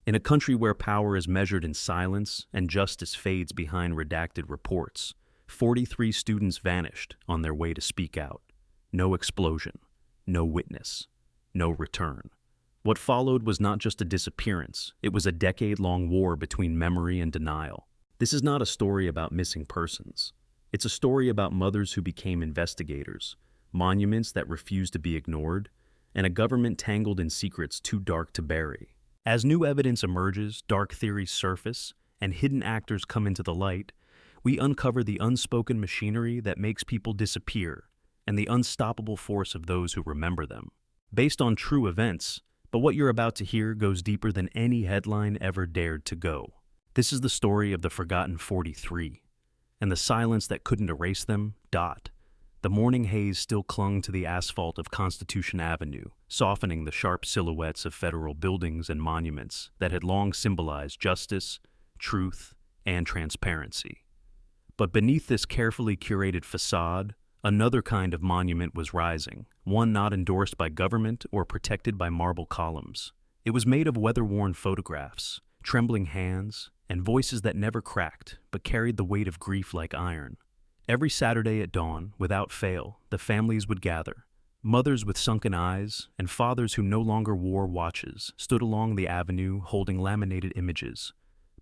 In a country where power is measured in silence and justice fades behind redacted reports, 43 students vanished on their way to speak out. No explosion, no witness, no return. What followed was not just a disappearance, it was a decade-long war between memory and denial. This is not a story about missing persons. It's a story about mothers who became investigators, monuments that refused to be ignored, and a government tangled in secrets too dark to bury. As new evidence emerges, dark theories surface, and hidden actors come into the light, we uncover the unspoken machinery that makes people disappear and the unstoppable force of those who remember them. Based on true events, but what you're about to hear goes deeper than any headline ever dared to go. This is the story of the forgotten 43, and the silence that couldn't erase them. The morning haze still clung to the asphalt of Constitution Avenue, softening the sharp silhouettes of federal buildings and monuments that had long symbolized justice, truth, and transparency. But beneath this carefully curated facade, another kind of monument was rising, one not endorsed by government or protected by marble columns. It was made of weather-worn photographs, trembling hands, and voices that never cracked but carried the weight of grief like iron. Every Saturday at dawn, without fail, the families would gather. Mothers with sunken eyes and fathers who no longer wore watches stood along the avenue holding laminated images,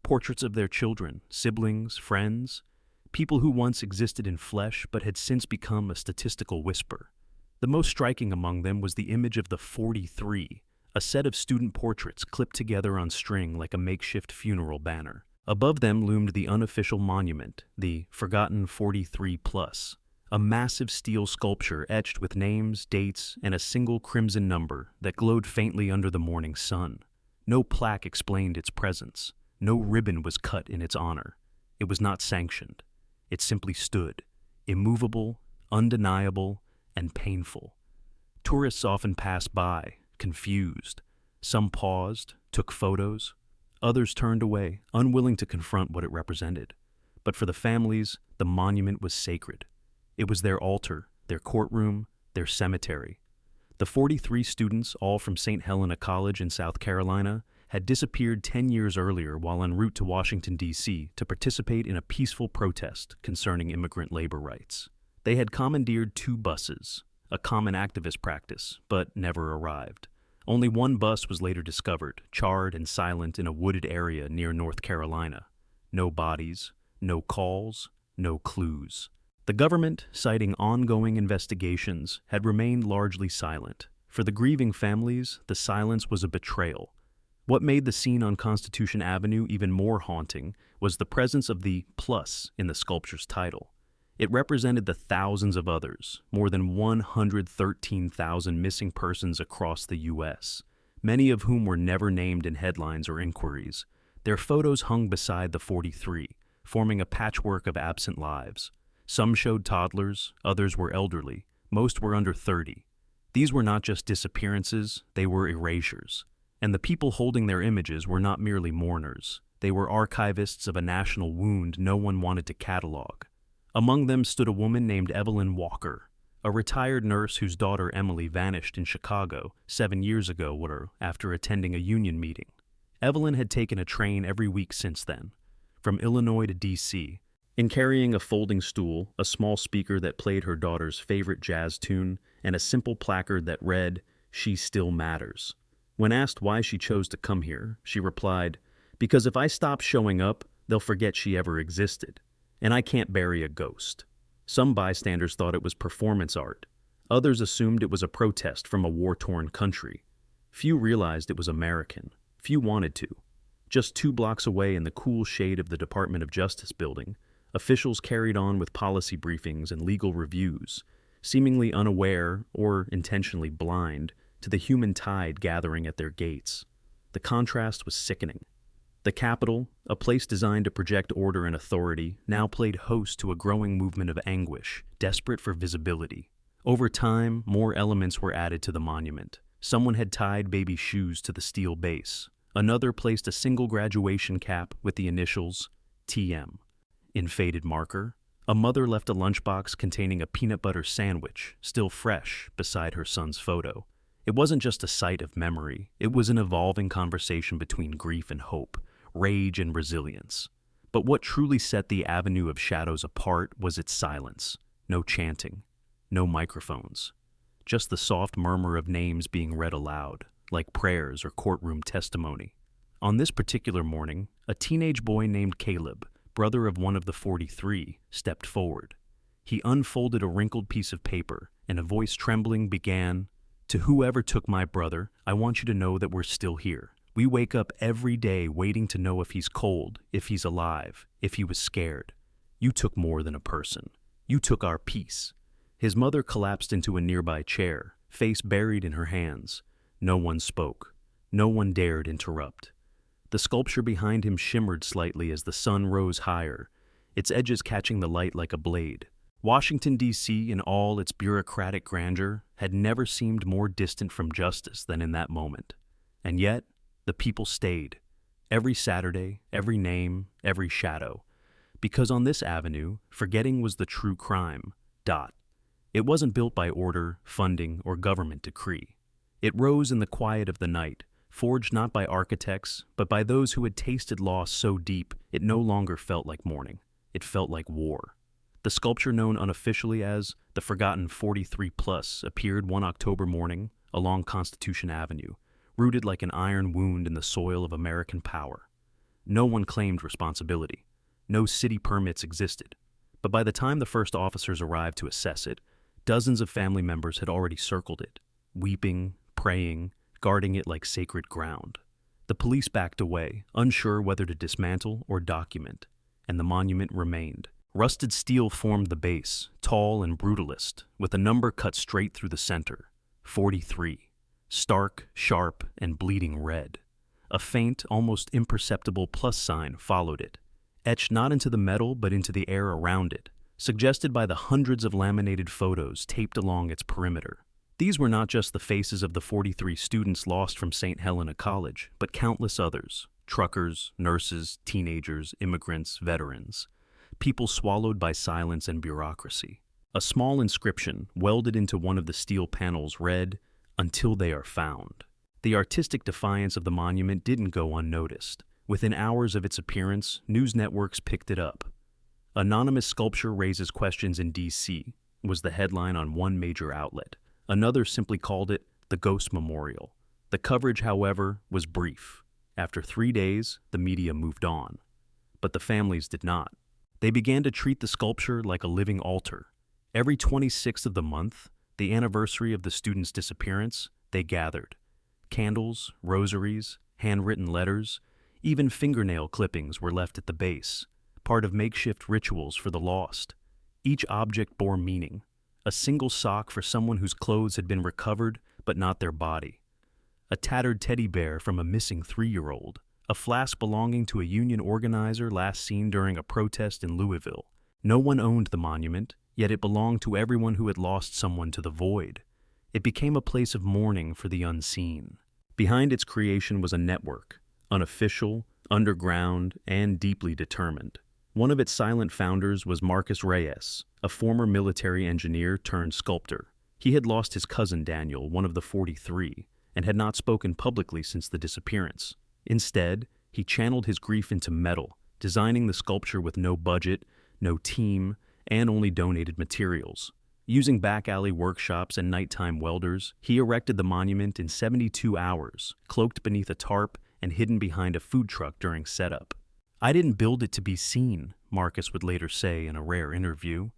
portraits of their children, siblings, friends, people who once existed in flesh but had since become a statistical whisper. The most striking among them was the image of the 43, a set of student portraits clipped together on string like a makeshift funeral banner. Above them loomed the unofficial monument, the Forgotten 43 Plus, a massive steel sculpture etched with names, dates, and a single crimson number that glowed faintly under the morning sun. No plaque explained its presence. No ribbon was cut in its honor. It was not sanctioned. It simply stood, immovable, undeniable, and painful. Tourists often passed by, confused. Some paused, took photos. Others turned away, unwilling to confront what it represented. But for the families, the monument was sacred. It was their altar, their courtroom, their cemetery. The 43 students, all from St. Helena College in South Carolina, had disappeared 10 years earlier while en route to Washington, D.C. to participate in a peaceful protest concerning immigrant labor rights. They had commandeered 2 buses, a common activist practice, but never arrived. Only one bus was later discovered, charred and silent in a wooded area near North Carolina. No bodies, no calls, no clues. The government, citing ongoing investigations, had remained largely silent. For the grieving families, the silence was a betrayal. What made the scene on Constitution Avenue even more haunting was the presence of the plus in the sculpture's title. It represented the thousands of others, more than 113,000 missing persons across the U.S., many of whom were never named in headlines or inquiries. Their photos hung beside the 43, forming a patchwork of absent lives. Some showed toddlers, others were elderly, most were under 30. These were not just disappearances, they were erasures. And the people holding their images were not merely mourners. They were archivists of a national wound no one wanted to catalog. Among them stood a woman named Evelyn Walker, a retired nurse whose daughter Emily vanished in Chicago 7 years ago after attending a union meeting. Evelyn had taken a train every week since then, from Illinois to D.C., in carrying a folding stool, a small speaker that played her daughter's favorite jazz tune, and a simple placard that read, "She Still Matters." When asked why she chose to come here, she replied, "Because if I stop showing up, they'll forget she ever existed. And I can't bury a ghost." Some bystanders thought it was performance art. Others assumed it was a protest from a war-torn country. Few realized it was American. Few wanted to. Just 2 blocks away in the cool shade of the Department of Justice building, officials carried on with policy briefings and legal reviews, seemingly unaware or intentionally blind to the human tide gathering at their gates. The contrast was sickening. The Capitol, a place designed to project order and authority, now played host to a growing movement of anguish, desperate for visibility. Over time, more elements were added to the monument. Someone had tied baby shoes to the steel base. Another placed a single graduation cap with the initials TM. In faded marker, a mother left a lunchbox containing a peanut butter sandwich, still fresh, beside her son's photo. It wasn't just a site of memory, it was an evolving conversation between grief and hope, rage and resilience. But what truly set the Avenue of Shadows apart was its silence. No chanting, no microphones, just the soft murmur of names being read aloud, like prayers or courtroom testimony. On this particular morning, a teenage boy named Caleb, brother of one of the 43, stepped forward. He unfolded a wrinkled piece of paper, and a voice trembling began, "To whoever took my brother, I want you to know that we're still here. We wake up every day waiting to know if he's cold, if he's alive, if he was scared. You took more than a person. You took our peace." His mother collapsed into a nearby chair, face buried in her hands. No one spoke. No one dared interrupt. The sculpture behind him shimmered slightly as the sun rose higher, its edges catching the light like a blade. Washington, D.C., in all its bureaucratic grandeur, had never seemed more distant from justice than in that moment. And yet, the people stayed. Every Saturday, every name, every shadow. Because on this avenue, forgetting was the true crime. It wasn't built by order, funding, or government decree. It rose in the quiet of the night, forged not by architects, but by those who had tasted loss so deep it no longer felt like mourning. It felt like war. The sculpture known unofficially as the Forgotten 43+ appeared one October morning along Constitution Avenue, rooted like an iron wound in the soil of American power. No one claimed responsibility. No city permits existed. But by the time the first officers arrived to assess it, dozens of family members had already circled it, weeping, praying, guarding it like sacred ground. The police backed away, unsure whether to dismantle or document, and the monument remained. Rusted steel formed the base, tall and brutalist, with a number cut straight through the center, 43, stark, sharp, and bleeding red. A faint, almost imperceptible plus sign followed it, etched not into the metal but into the air around it, suggested by the hundreds of laminated photos taped along its perimeter. These were not just the faces of the 43 students lost from St. Helena College, but countless others: truckers, nurses, teenagers, immigrants, veterans. People swallowed by silence and bureaucracy. A small inscription, welded into one of the steel panels, read, "Until they are found." The artistic defiance of the monument didn't go unnoticed. Within hours of its appearance, news networks picked it up. "Anonymous sculpture raises questions in D.C." was the headline on one major outlet. Another simply called it the Ghost Memorial. The coverage, however, was brief. After 3 days, the media moved on. But the families did not. They began to treat the sculpture like a living altar. Every 26th of the month, the anniversary of the student's disappearance, they gathered. Candles, rosaries, handwritten letters, even fingernail clippings were left at the base, part of makeshift rituals for the lost. Each object bore meaning. A single sock for someone whose clothes had been recovered, but not their body. A tattered teddy bear from a missing 3-year-old. A flask belonging to a union organizer last seen during a protest in Louisville. No one owned the monument, yet it belonged to everyone who had lost someone to the void. It became a place of mourning for the unseen. Behind its creation was a network, unofficial, underground, and deeply determined. One of its silent founders was Marcus Reyes, a former military engineer turned sculptor. He had lost his cousin Daniel, one of the 43, and had not spoken publicly since the disappearance. Instead, he channeled his grief into metal, designing the sculpture with no budget, no team, and only donated materials. Using back-alley workshops and nighttime welders, he erected the monument in 72 hours, cloaked beneath a tarp and hidden behind a food truck during setup. "I didn't build it to be seen," Marcus would later say in a rare interview.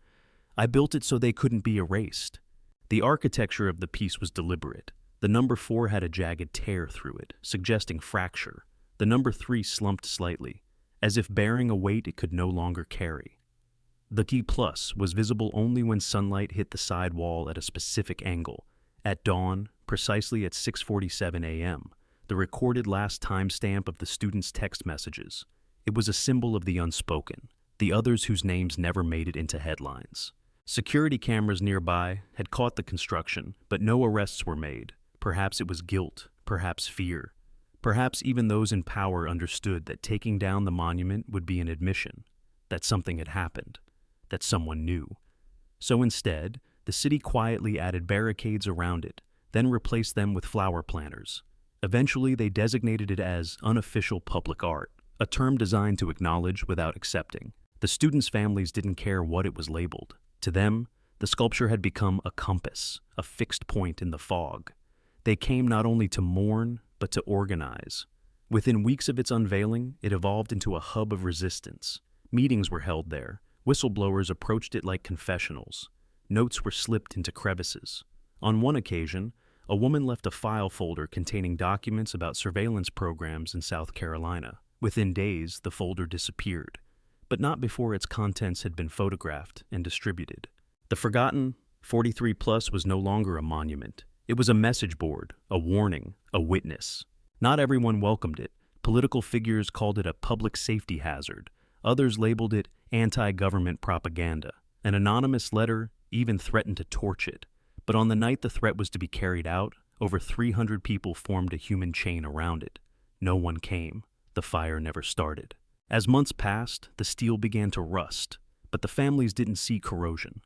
"I built it so they couldn't be erased." The architecture of the piece was deliberate. The number 4 had a jagged tear through it, suggesting fracture. The number 3 slumped slightly, as if bearing a weight it could no longer carry. The key plus was visible only when sunlight hit the side wall at a specific angle. At dawn, precisely at 6:47 a.m., the recorded last timestamp of the students' text messages. It was a symbol of the unspoken, the others whose names never made it into headlines. Security cameras nearby had caught the construction, but no arrests were made. Perhaps it was guilt, perhaps fear. Perhaps even those in power understood that taking down the monument would be an admission, that something had happened, that someone knew. So instead, the city quietly added barricades around it, then replaced them with flower planters. Eventually, they designated it as unofficial public art, a term designed to acknowledge without accepting. The students' families didn't care what it was labeled. To them, the sculpture had become a compass, a fixed point in the fog. They came not only to mourn, but to organize. Within weeks of its unveiling, it evolved into a hub of resistance. Meetings were held there. Whistleblowers approached it like confessionals. Notes were slipped into crevices. On one occasion, a woman left a file folder containing documents about surveillance programs in South Carolina. Within days, the folder disappeared, but not before its contents had been photographed and distributed. The forgotten 43 Plus was no longer a monument. It was a message board, a warning, a witness. Not everyone welcomed it. Political figures called it a public safety hazard. Others labeled it anti-government propaganda. An anonymous letter even threatened to torch it. But on the night the threat was to be carried out, over 300 people formed a human chain around it. No one came. The fire never started. As months passed, the steel began to rust, but the families didn't see corrosion.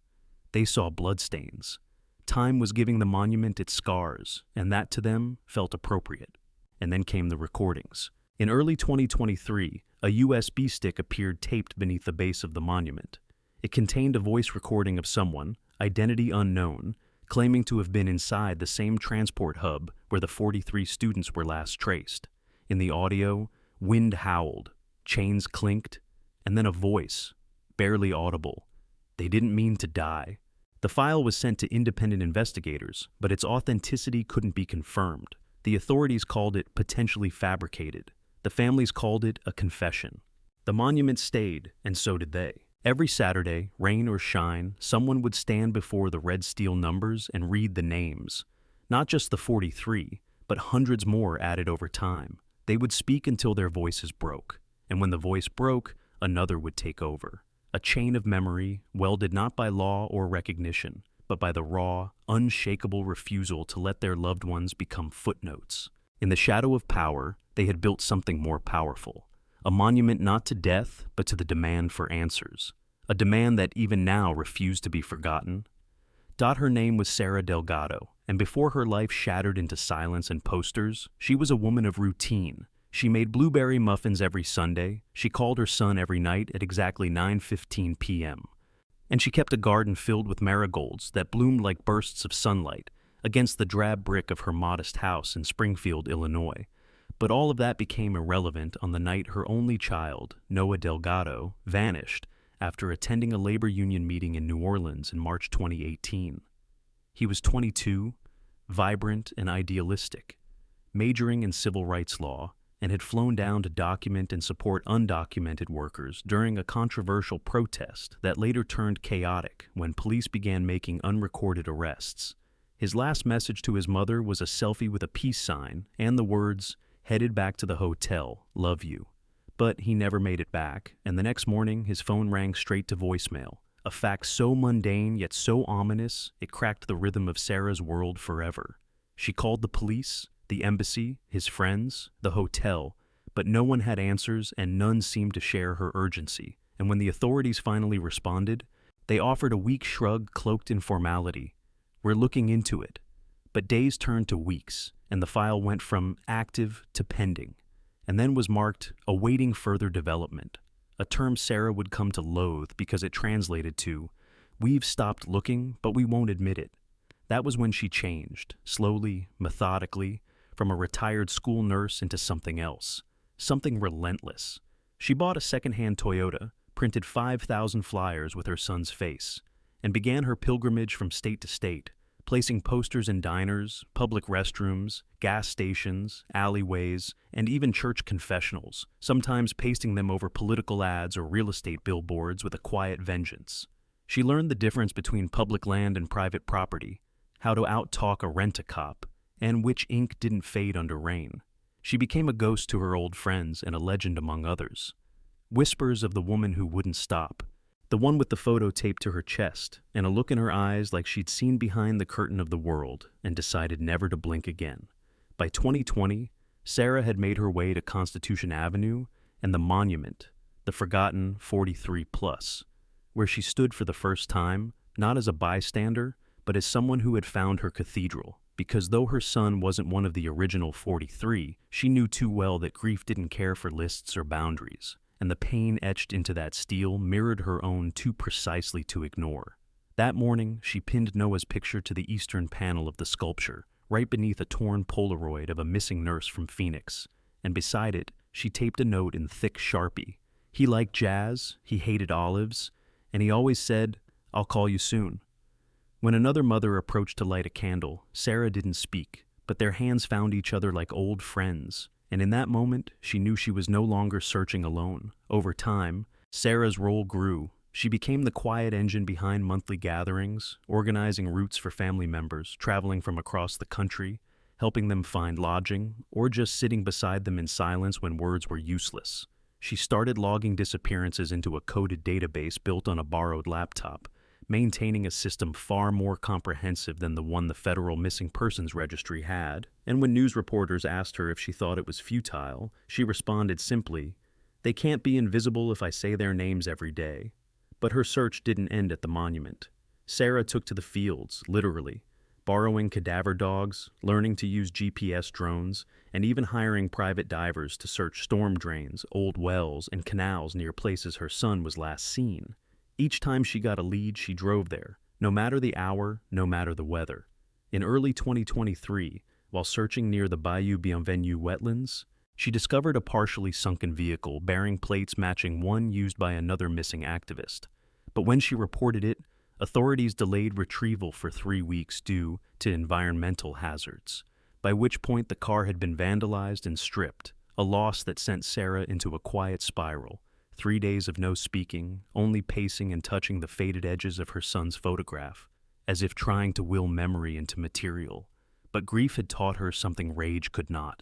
They saw bloodstains. Time was giving the monument its scars, and that to them felt appropriate. And then came the recordings. In early 2023, a USB stick appeared taped beneath the base of the monument. It contained a voice recording of someone, identity unknown, claiming to have been inside the same transport hub where the 43 students were last traced. In the audio, wind howled, chains clinked, and then a voice, barely audible. They didn't mean to die. The file was sent to independent investigators, but its authenticity couldn't be confirmed. The authorities called it potentially fabricated. The families called it a confession. The monument stayed, and so did they. Every Saturday, rain or shine, someone would stand before the red steel numbers and read the names. Not just the 43, but hundreds more added over time. They would speak until their voices broke, and when the voice broke, another would take over. A chain of memory, welded not by law or recognition, but by the raw, unshakable refusal to let their loved ones become footnotes. In the shadow of power, they had built something more powerful. A monument not to death, but to the demand for answers. A demand that even now refused to be forgotten. Her name was Sarah Delgado, and before her life shattered into silence and posters, she was a woman of routine. She made blueberry muffins every Sunday. She called her son every night at exactly 9:15 p.m. And she kept a garden filled with marigolds that bloomed like bursts of sunlight against the drab brick of her modest house in Springfield, Illinois. But all of that became irrelevant on the night her only child, Noah Delgado, vanished after attending a labor union meeting in New Orleans in March 2018. He was 22, vibrant and idealistic, majoring in civil rights law, and had flown down to document and support undocumented workers during a controversial protest that later turned chaotic when police began making unrecorded arrests. His last message to his mother was a selfie with a peace sign and the words, "Headed back to the hotel, love you." But he never made it back, and the next morning his phone rang straight to voicemail, a fact so mundane yet so ominous it cracked the rhythm of Sarah's world forever. She called the police, the embassy, his friends, the hotel, but no one had answers and none seemed to share her urgency. And when the authorities finally responded, they offered a weak shrug cloaked in formality. "We're looking into it." But days turned to weeks, and the file went from active to pending, and then was marked awaiting further development, a term Sarah would come to loathe because it translated to, "We've stopped looking, but we won't admit it." That was when she changed, slowly, methodically, from a retired school nurse into something else, something relentless. She bought a second-hand Toyota, printed 5,000 flyers with her son's face, and began her pilgrimage from state to state, placing posters in diners, public restrooms, gas stations, alleyways, and even church confessionals, sometimes pasting them over political ads or real estate billboards with a quiet vengeance. She learned the difference between public land and private property, how to out-talk a rent-a-cop, and which ink didn't fade under rain. She became a ghost to her old friends and a legend among others. Whispers of the woman who wouldn't stop, the one with the photo taped to her chest, and a look in her eyes like she'd seen behind the curtain of the world and decided never to blink again. By 2020, Sarah had made her way to Constitution Avenue and the monument, the forgotten 43 Plus, where she stood for the first time, not as a bystander, but as someone who had found her cathedral, because though her son wasn't one of the original 43, she knew too well that grief didn't care for lists or boundaries, and the pain etched into that steel mirrored her own too precisely to ignore. That morning, she pinned Noah's picture to the eastern panel of the sculpture, right beneath a torn Polaroid of a missing nurse from Phoenix, and beside it, she taped a note in thick Sharpie. He liked jazz, he hated olives, and he always said, "I'll call you soon." When another mother approached to light a candle, Sarah didn't speak, but their hands found each other like old friends, and in that moment, she knew she was no longer searching alone. Over time, Sarah's role grew. She became the quiet engine behind monthly gatherings, organizing routes for family members, traveling from across the country, helping them find lodging, or just sitting beside them in silence when words were useless. She started logging disappearances into a coded database built on a borrowed laptop, maintaining a system far more comprehensive than the one the Federal Missing Persons Registry had. And when news reporters asked her if she thought it was futile, she responded simply, "They can't be invisible if I say their names every day." But her search didn't end at the monument. Sarah took to the fields, literally, borrowing cadaver dogs, learning to use GPS drones, and even hiring private divers to search storm drains, old wells, and canals near places her son was last seen. Each time she got a lead, she drove there, no matter the hour, no matter the weather. In early 2023, while searching near the Bayou Bienvenue wetlands, she discovered a partially sunken vehicle bearing plates matching one used by another missing activist. But when she reported it, authorities delayed retrieval for 3 weeks due to environmental hazards, by which point the car had been vandalized and stripped, a loss that sent Sarah into a quiet spiral. 3 days of no speaking, only pacing and touching the faded edges of her son's photograph, as if trying to will memory into material. But grief had taught her something rage could not: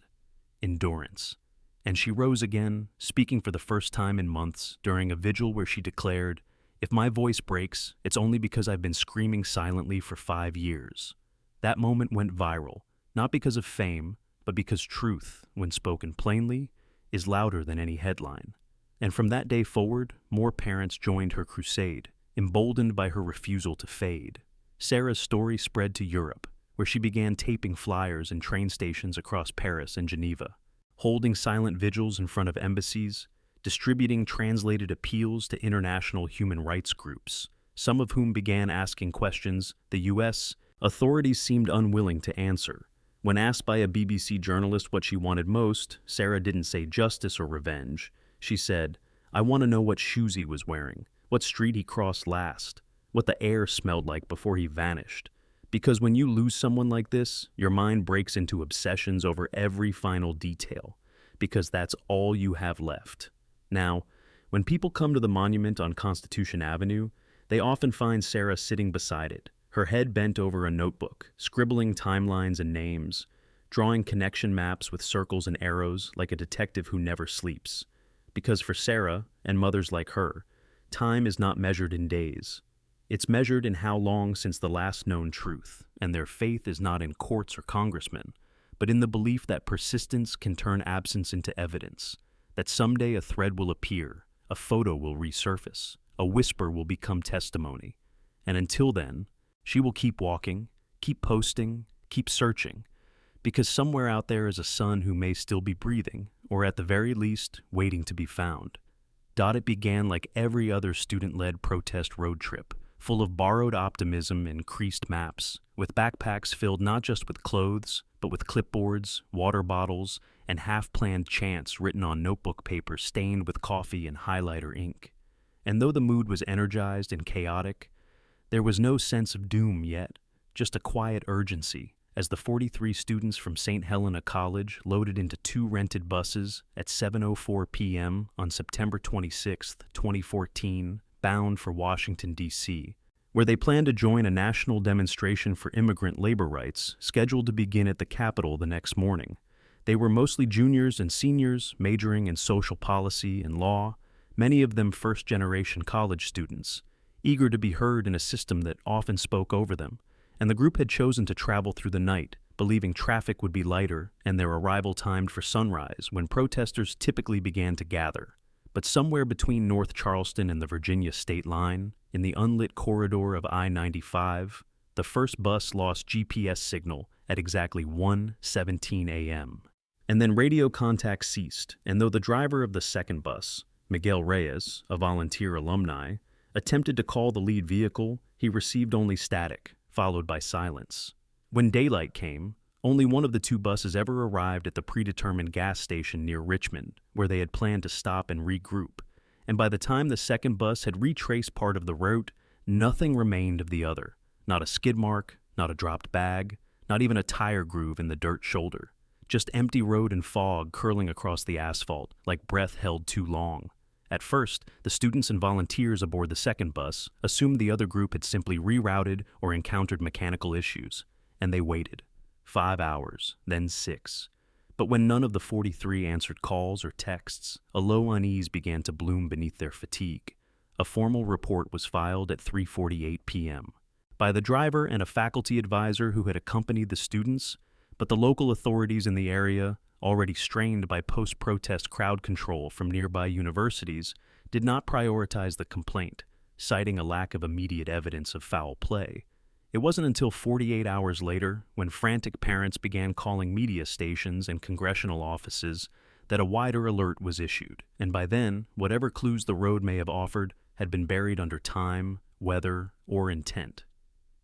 endurance. And she rose again, speaking for the first time in months, during a vigil where she declared, "If my voice breaks, it's only because I've been screaming silently for 5 years." That moment went viral, not because of fame, but because truth, when spoken plainly, is louder than any headline. And from that day forward, more parents joined her crusade, emboldened by her refusal to fade. Sarah's story spread to Europe, where she began taping flyers in train stations across Paris and Geneva, holding silent vigils in front of embassies, distributing translated appeals to international human rights groups, some of whom began asking questions the U.S. authorities seemed unwilling to answer. When asked by a BBC journalist what she wanted most, Sarah didn't say justice or revenge. She said, "I want to know what shoes he was wearing, what street he crossed last, what the air smelled like before he vanished. Because when you lose someone like this, your mind breaks into obsessions over every final detail, because that's all you have left." Now, when people come to the monument on Constitution Avenue, they often find Sarah sitting beside it, her head bent over a notebook, scribbling timelines and names, drawing connection maps with circles and arrows like a detective who never sleeps. Because for Sarah, and mothers like her, time is not measured in days. It's measured in how long since the last known truth, and their faith is not in courts or congressmen, but in the belief that persistence can turn absence into evidence, that someday a thread will appear, a photo will resurface, a whisper will become testimony. And until then, she will keep walking, keep posting, keep searching, because somewhere out there is a son who may still be breathing, or at the very least, waiting to be found. It began like every other student-led protest road trip, full of borrowed optimism and creased maps, with backpacks filled not just with clothes, but with clipboards, water bottles, and half-planned chants written on notebook paper stained with coffee and highlighter ink. And though the mood was energized and chaotic, there was no sense of doom yet, just a quiet urgency, as the 43 students from St. Helena College loaded into 2 rented buses at 7:04 p.m. on September 26, 2014, bound for Washington, D.C., where they planned to join a national demonstration for immigrant labor rights scheduled to begin at the Capitol the next morning. They were mostly juniors and seniors, majoring in social policy and law, many of them first-generation college students, eager to be heard in a system that often spoke over them. And the group had chosen to travel through the night, believing traffic would be lighter and their arrival timed for sunrise, when protesters typically began to gather. But somewhere between North Charleston and the Virginia state line, in the unlit corridor of I-95, the first bus lost GPS signal at exactly 1:17 a.m. And then radio contact ceased, and though the driver of the second bus, Miguel Reyes, a volunteer alumni, attempted to call the lead vehicle, he received only static, followed by silence. When daylight came, only one of the two buses ever arrived at the predetermined gas station near Richmond, where they had planned to stop and regroup, and by the time the second bus had retraced part of the route, nothing remained of the other. Not a skid mark, not a dropped bag, not even a tire groove in the dirt shoulder. Just empty road and fog curling across the asphalt, like breath held too long. At first, the students and volunteers aboard the second bus assumed the other group had simply rerouted or encountered mechanical issues, and they waited. 5 hours, then 6. But when none of the 43 answered calls or texts, a low unease began to bloom beneath their fatigue. A formal report was filed at 3:48 p.m. by the driver and a faculty advisor who had accompanied the students, but the local authorities in the area, already strained by post-protest crowd control from nearby universities, did not prioritize the complaint, citing a lack of immediate evidence of foul play. It wasn't until 48 hours later, when frantic parents began calling media stations and congressional offices, that a wider alert was issued, and by then, whatever clues the road may have offered had been buried under time, weather, or intent.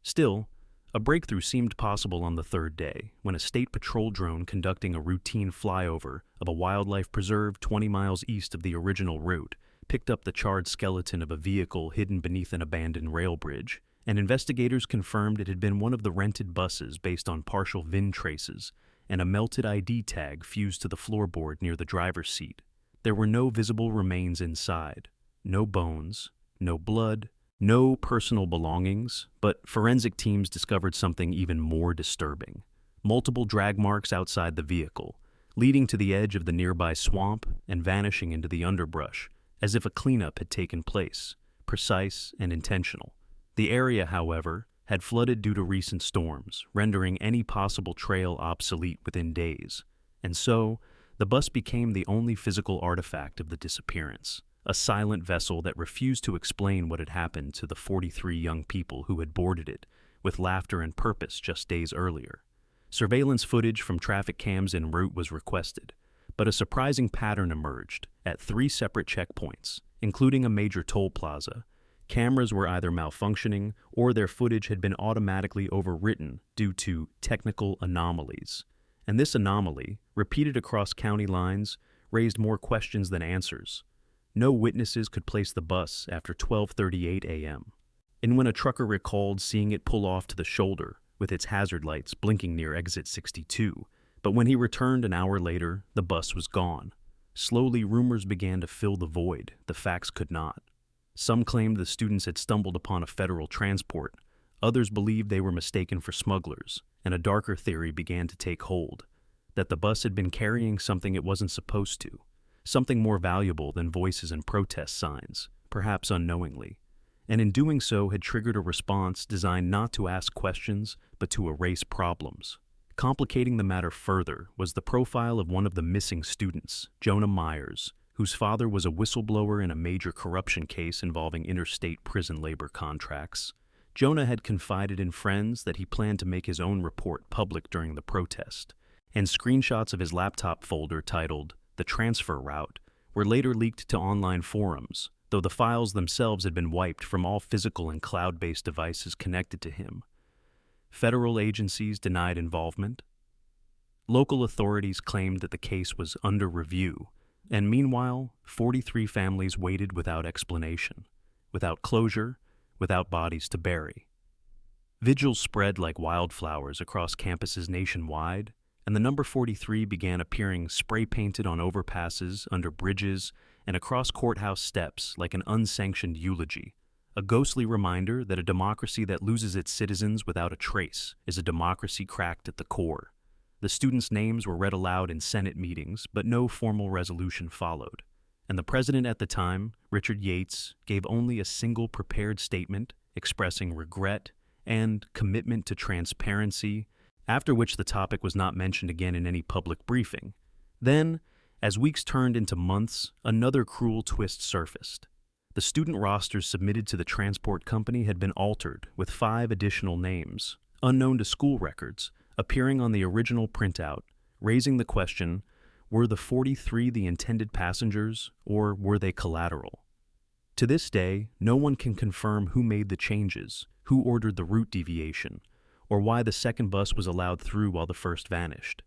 Still, a breakthrough seemed possible on the third day, when a state patrol drone conducting a routine flyover of a wildlife preserve 20 miles east of the original route picked up the charred skeleton of a vehicle hidden beneath an abandoned rail bridge, and investigators confirmed it had been one of the rented buses based on partial VIN traces and a melted ID tag fused to the floorboard near the driver's seat. There were no visible remains inside, no bones, no blood, no personal belongings, but forensic teams discovered something even more disturbing. Multiple drag marks outside the vehicle, leading to the edge of the nearby swamp and vanishing into the underbrush, as if a cleanup had taken place, precise and intentional. The area, however, had flooded due to recent storms, rendering any possible trail obsolete within days. And so, the bus became the only physical artifact of the disappearance, a silent vessel that refused to explain what had happened to the 43 young people who had boarded it, with laughter and purpose just days earlier. Surveillance footage from traffic cams en route was requested, but a surprising pattern emerged at 3 separate checkpoints, including a major toll plaza. Cameras were either malfunctioning or their footage had been automatically overwritten due to technical anomalies. And this anomaly, repeated across county lines, raised more questions than answers. No witnesses could place the bus after 12:38 a.m. And when a trucker recalled seeing it pull off to the shoulder, with its hazard lights blinking near exit 62, but when he returned an hour later, the bus was gone. Slowly, rumors began to fill the void. The facts could not. Some claimed the students had stumbled upon a federal transport. Others believed they were mistaken for smugglers, and a darker theory began to take hold, that the bus had been carrying something it wasn't supposed to, something more valuable than voices and protest signs, perhaps unknowingly, and in doing so had triggered a response designed not to ask questions, but to erase problems. Complicating the matter further was the profile of one of the missing students, Jonah Myers, whose father was a whistleblower in a major corruption case involving interstate prison labor contracts. Jonah had confided in friends that he planned to make his own report public during the protest, and screenshots of his laptop folder titled "The Transfer Route" were later leaked to online forums, though the files themselves had been wiped from all physical and cloud-based devices connected to him. Federal agencies denied involvement. Local authorities claimed that the case was under review, and meanwhile, 43 families waited without explanation, without closure, without bodies to bury. Vigils spread like wildflowers across campuses nationwide, and the number 43 began appearing spray-painted on overpasses, under bridges, and across courthouse steps like an unsanctioned eulogy, a ghostly reminder that a democracy that loses its citizens without a trace is a democracy cracked at the core. The students' names were read aloud in Senate meetings, but no formal resolution followed. And the president at the time, Richard Yates, gave only a single prepared statement expressing regret and commitment to transparency, after which the topic was not mentioned again in any public briefing. Then, as weeks turned into months, another cruel twist surfaced. The student rosters submitted to the transport company had been altered with 5 additional names, unknown to school records, appearing on the original printout, raising the question, were the 43 the intended passengers, or were they collateral? To this day, no one can confirm who made the changes, who ordered the route deviation, or why the second bus was allowed through while the first vanished.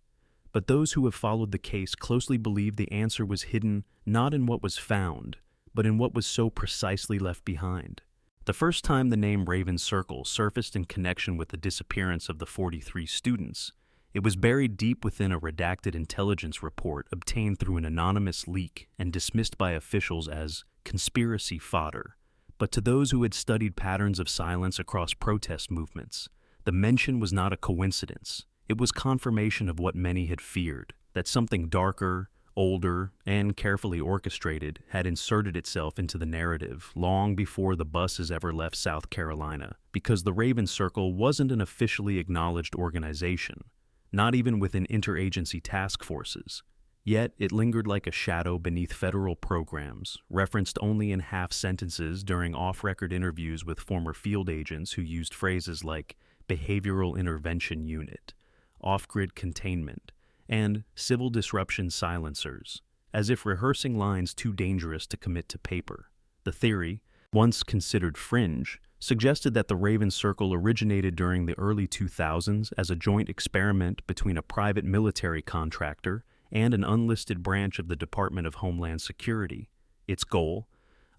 But those who have followed the case closely believe the answer was hidden not in what was found, but in what was so precisely left behind. The first time the name Raven Circle surfaced in connection with the disappearance of the 43 students, it was buried deep within a redacted intelligence report obtained through an anonymous leak and dismissed by officials as conspiracy fodder. But to those who had studied patterns of silence across protest movements, the mention was not a coincidence. It was confirmation of what many had feared, that something darker, older, and carefully orchestrated had inserted itself into the narrative long before the buses ever left South Carolina, because the Raven Circle wasn't an officially acknowledged organization, not even within interagency task forces. Yet it lingered like a shadow beneath federal programs, referenced only in half sentences during off-record interviews with former field agents who used phrases like behavioral intervention unit, off-grid containment, and civil disruption silencers, as if rehearsing lines too dangerous to commit to paper. The theory, once considered fringe, suggested that the Raven Circle originated during the early 2000s as a joint experiment between a private military contractor and an unlisted branch of the Department of Homeland Security. Its goal: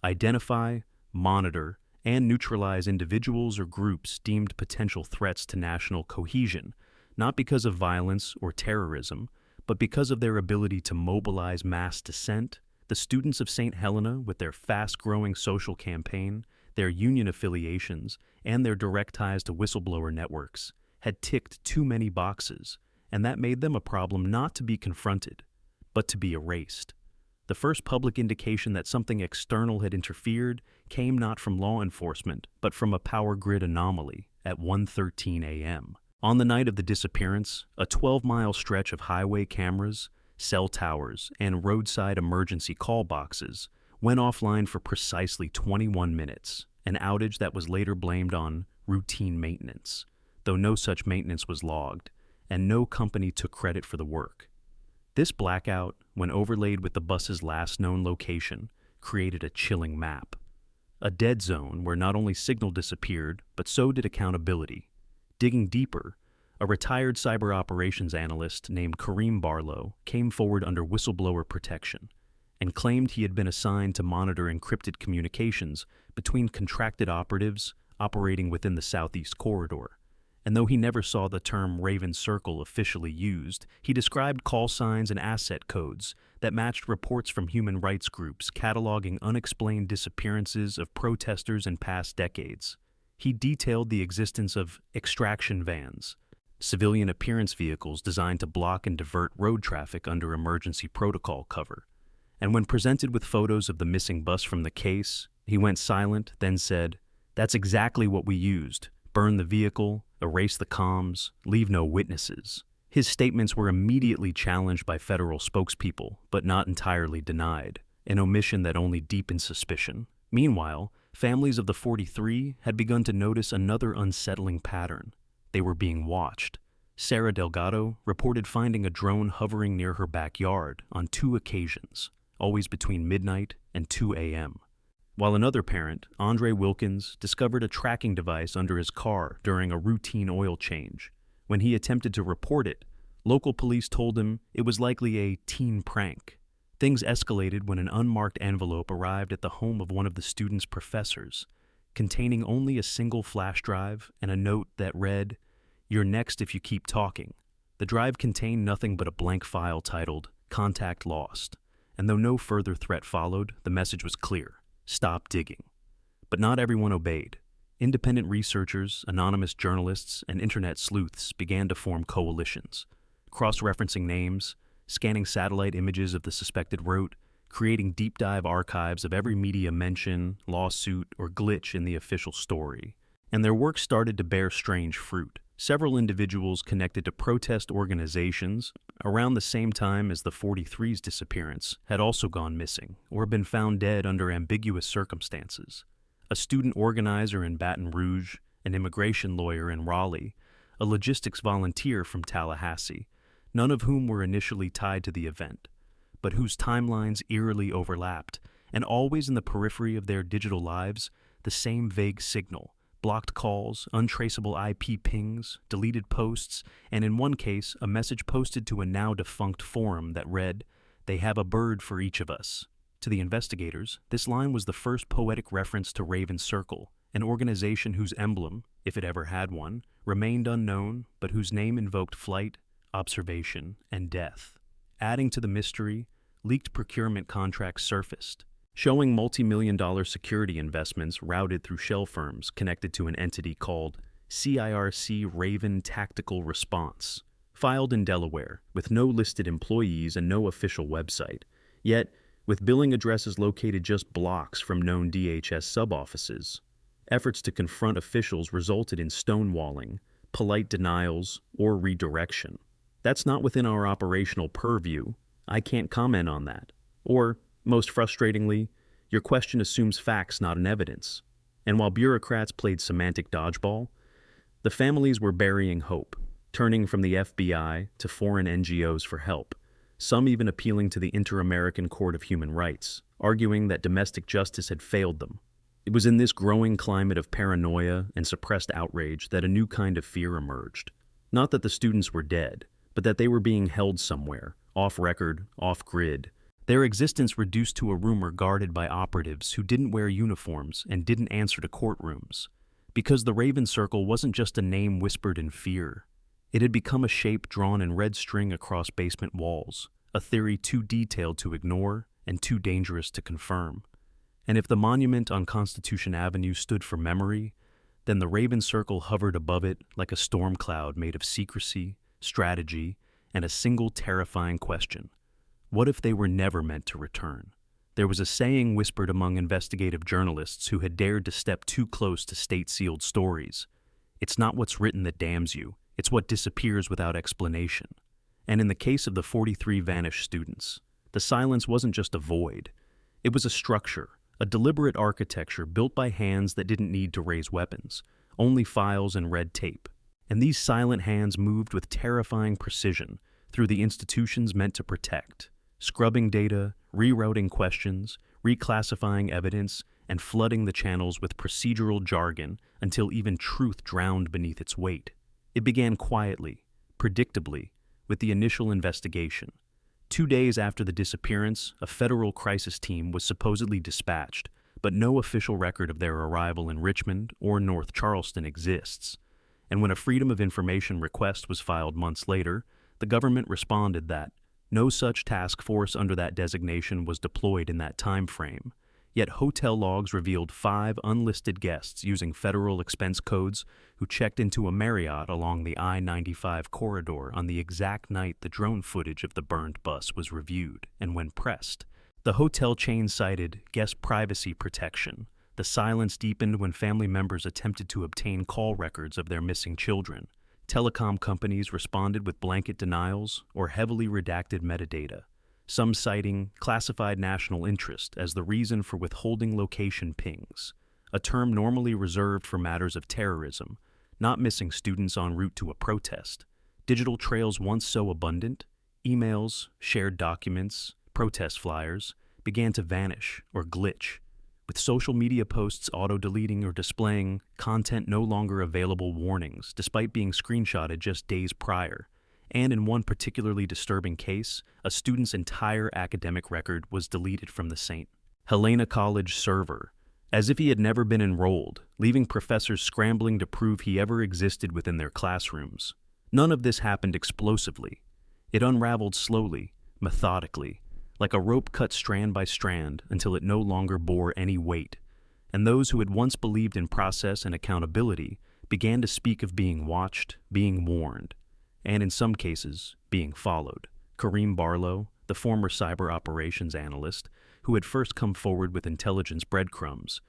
identify, monitor, and neutralize individuals or groups deemed potential threats to national cohesion, not because of violence or terrorism, but because of their ability to mobilize mass dissent. The students of St. Helena, with their fast-growing social campaign, their union affiliations, and their direct ties to whistleblower networks, had ticked too many boxes, and that made them a problem not to be confronted, but to be erased. The first public indication that something external had interfered came not from law enforcement, but from a power grid anomaly at 1:13 a.m. On the night of the disappearance, a 12-mile stretch of highway cameras, cell towers, and roadside emergency call boxes went offline for precisely 21 minutes, an outage that was later blamed on routine maintenance, though no such maintenance was logged, and no company took credit for the work. This blackout, when overlaid with the bus's last known location, created a chilling map. A dead zone where not only signal disappeared, but so did accountability. Digging deeper, a retired cyber operations analyst named Kareem Barlow came forward under whistleblower protection and claimed he had been assigned to monitor encrypted communications between contracted operatives operating within the Southeast Corridor. And though he never saw the term Raven Circle officially used, he described call signs and asset codes that matched reports from human rights groups cataloging unexplained disappearances of protesters in past decades. He detailed the existence of extraction vans, civilian appearance vehicles designed to block and divert road traffic under emergency protocol cover. And when presented with photos of the missing bus from the case, he went silent, then said, "That's exactly what we used. Burn the vehicle, erase the comms, leave no witnesses." His statements were immediately challenged by federal spokespeople, but not entirely denied, an omission that only deepened suspicion. Meanwhile, families of the 43 had begun to notice another unsettling pattern. They were being watched. Sarah Delgado reported finding a drone hovering near her backyard on 2 occasions, always between midnight and 2 a.m. While another parent, Andre Wilkins, discovered a tracking device under his car during a routine oil change. When he attempted to report it, local police told him it was likely a teen prank. Things escalated when an unmarked envelope arrived at the home of one of the student's professors, containing only a single flash drive and a note that read, "You're next if you keep talking." The drive contained nothing but a blank file titled, "Contact Lost," and though no further threat followed, the message was clear: stop digging. But not everyone obeyed. Independent researchers, anonymous journalists, and internet sleuths began to form coalitions, cross-referencing names, scanning satellite images of the suspected route, creating deep-dive archives of every media mention, lawsuit, or glitch in the official story. And their work started to bear strange fruit. Several individuals connected to protest organizations around the same time as the 43's disappearance had also gone missing or been found dead under ambiguous circumstances. A student organizer in Baton Rouge, an immigration lawyer in Raleigh, a logistics volunteer from Tallahassee, none of whom were initially tied to the event, but whose timelines eerily overlapped, and always in the periphery of their digital lives, the same vague signal: blocked calls, untraceable IP pings, deleted posts, and in one case, a message posted to a now-defunct forum that read, "They have a bird for each of us." To the investigators, this line was the first poetic reference to Raven Circle, an organization whose emblem, if it ever had one, remained unknown, but whose name invoked flight, observation, and death. Adding to the mystery, leaked procurement contracts surfaced, showing multi-million-dollar security investments routed through shell firms connected to an entity called CIRC Raven Tactical Response, filed in Delaware, with no listed employees and no official website, yet with billing addresses located just blocks from known DHS sub-offices. Efforts to confront officials resulted in stonewalling, polite denials, or redirection. "That's not within our operational purview. I can't comment on that." Or, most frustratingly, "Your question assumes facts, not an evidence." And while bureaucrats played semantic dodgeball, the families were burying hope, turning from the FBI to foreign NGOs for help, some even appealing to the Inter-American Court of Human Rights, arguing that domestic justice had failed them. It was in this growing climate of paranoia and suppressed outrage that a new kind of fear emerged. Not that the students were dead, but that they were being held somewhere, off-record, off-grid, their existence reduced to a rumor guarded by operatives who didn't wear uniforms and didn't answer to courtrooms. Because the Raven Circle wasn't just a name whispered in fear. It had become a shape drawn in red string across basement walls, a theory too detailed to ignore and too dangerous to confirm. And if the monument on Constitution Avenue stood for memory, then the Raven Circle hovered above it like a storm cloud made of secrecy, strategy, and a single terrifying question. What if they were never meant to return? There was a saying whispered among investigative journalists who had dared to step too close to state-sealed stories. It's not what's written that damns you, it's what disappears without explanation. And in the case of the 43 vanished students, the silence wasn't just a void. It was a structure, a deliberate architecture built by hands that didn't need to raise weapons, only files and red tape. And these silent hands moved with terrifying precision through the institutions meant to protect, scrubbing data, rerouting questions, reclassifying evidence, and flooding the channels with procedural jargon until even truth drowned beneath its weight. It began quietly, predictably, with the initial investigation. 2 days after the disappearance, a federal crisis team was supposedly dispatched, but no official record of their arrival in Richmond or North Charleston exists. And when a Freedom of Information request was filed months later, the government responded that no such task force under that designation was deployed in that time frame. Yet hotel logs revealed 5 unlisted guests using federal expense codes who checked into a Marriott along the I-95 corridor on the exact night the drone footage of the burned bus was reviewed, and when pressed, the hotel chain cited guest privacy protection. The silence deepened when family members attempted to obtain call records of their missing children. Telecom companies responded with blanket denials or heavily redacted metadata, some citing classified national interest as the reason for withholding location pings, a term normally reserved for matters of terrorism, not missing students en route to a protest. Digital trails once so abundant, emails, shared documents, protest flyers, began to vanish or glitch, with social media posts auto-deleting or displaying content no longer available warnings despite being screenshotted just days prior. And in one particularly disturbing case, a student's entire academic record was deleted from the St. Helena College server, as if he had never been enrolled, leaving professors scrambling to prove he ever existed within their classrooms. None of this happened explosively. It unraveled slowly, methodically, like a rope cut strand by strand until it no longer bore any weight. And those who had once believed in process and accountability began to speak of being watched, being warned, and in some cases, being followed. Kareem Barlow, the former cyber operations analyst, who had first come forward with intelligence breadcrumbs,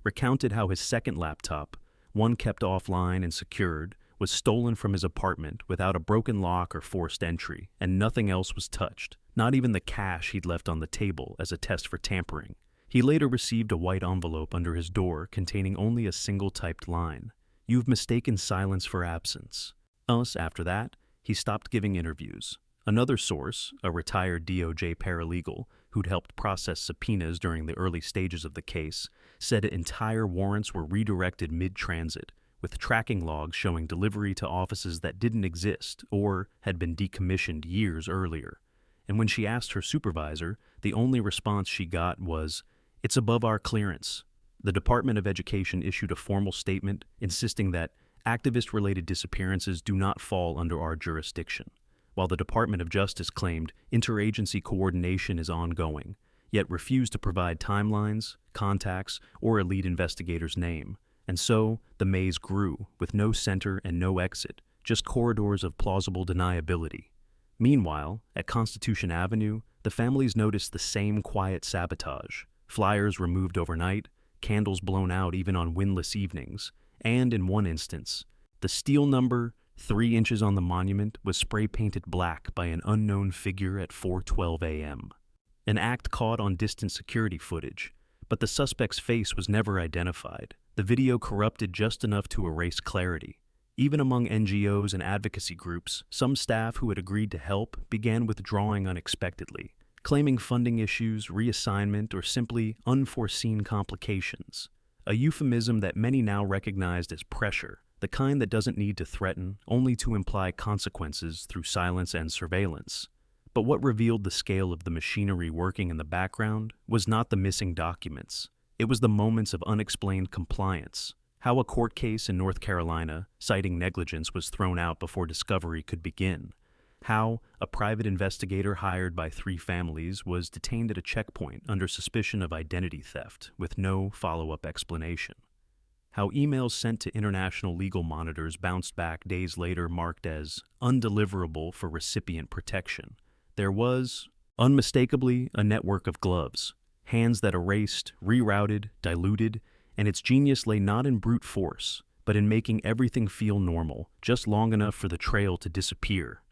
recounted how his second laptop, one kept offline and secured, was stolen from his apartment without a broken lock or forced entry, and nothing else was touched, not even the cash he'd left on the table as a test for tampering. He later received a white envelope under his door containing only a single typed line: "You've mistaken silence for absence." After that, he stopped giving interviews. Another source, a retired DOJ paralegal who'd helped process subpoenas during the early stages of the case, said entire warrants were redirected mid-transit, with tracking logs showing delivery to offices that didn't exist or had been decommissioned years earlier. And when she asked her supervisor, the only response she got was, "It's above our clearance." The Department of Education issued a formal statement insisting that activist-related disappearances do not fall under our jurisdiction, while the Department of Justice claimed interagency coordination is ongoing, yet refused to provide timelines, contacts, or a lead investigator's name. And so, the maze grew, with no center and no exit, just corridors of plausible deniability. Meanwhile, at Constitution Avenue, the families noticed the same quiet sabotage: flyers removed overnight, candles blown out even on windless evenings, and in one instance, the steel number 3 inches on the monument was spray-painted black by an unknown figure at 4:12 a.m. An act caught on distant security footage, but the suspect's face was never identified. The video corrupted just enough to erase clarity. Even among NGOs and advocacy groups, some staff who had agreed to help began withdrawing unexpectedly, claiming funding issues, reassignment, or simply unforeseen complications. A euphemism that many now recognized as pressure, the kind that doesn't need to threaten, only to imply consequences through silence and surveillance. But what revealed the scale of the machinery working in the background was not the missing documents. It was the moments of unexplained compliance. How a court case in North Carolina, citing negligence, was thrown out before discovery could begin. How a private investigator hired by 3 families was detained at a checkpoint under suspicion of identity theft with no follow-up explanation. How emails sent to international legal monitors bounced back days later marked as undeliverable for recipient protection. There was, unmistakably, a network of gloves, hands that erased, rerouted, diluted, and its genius lay not in brute force, but in making everything feel normal, just long enough for the trail to disappear.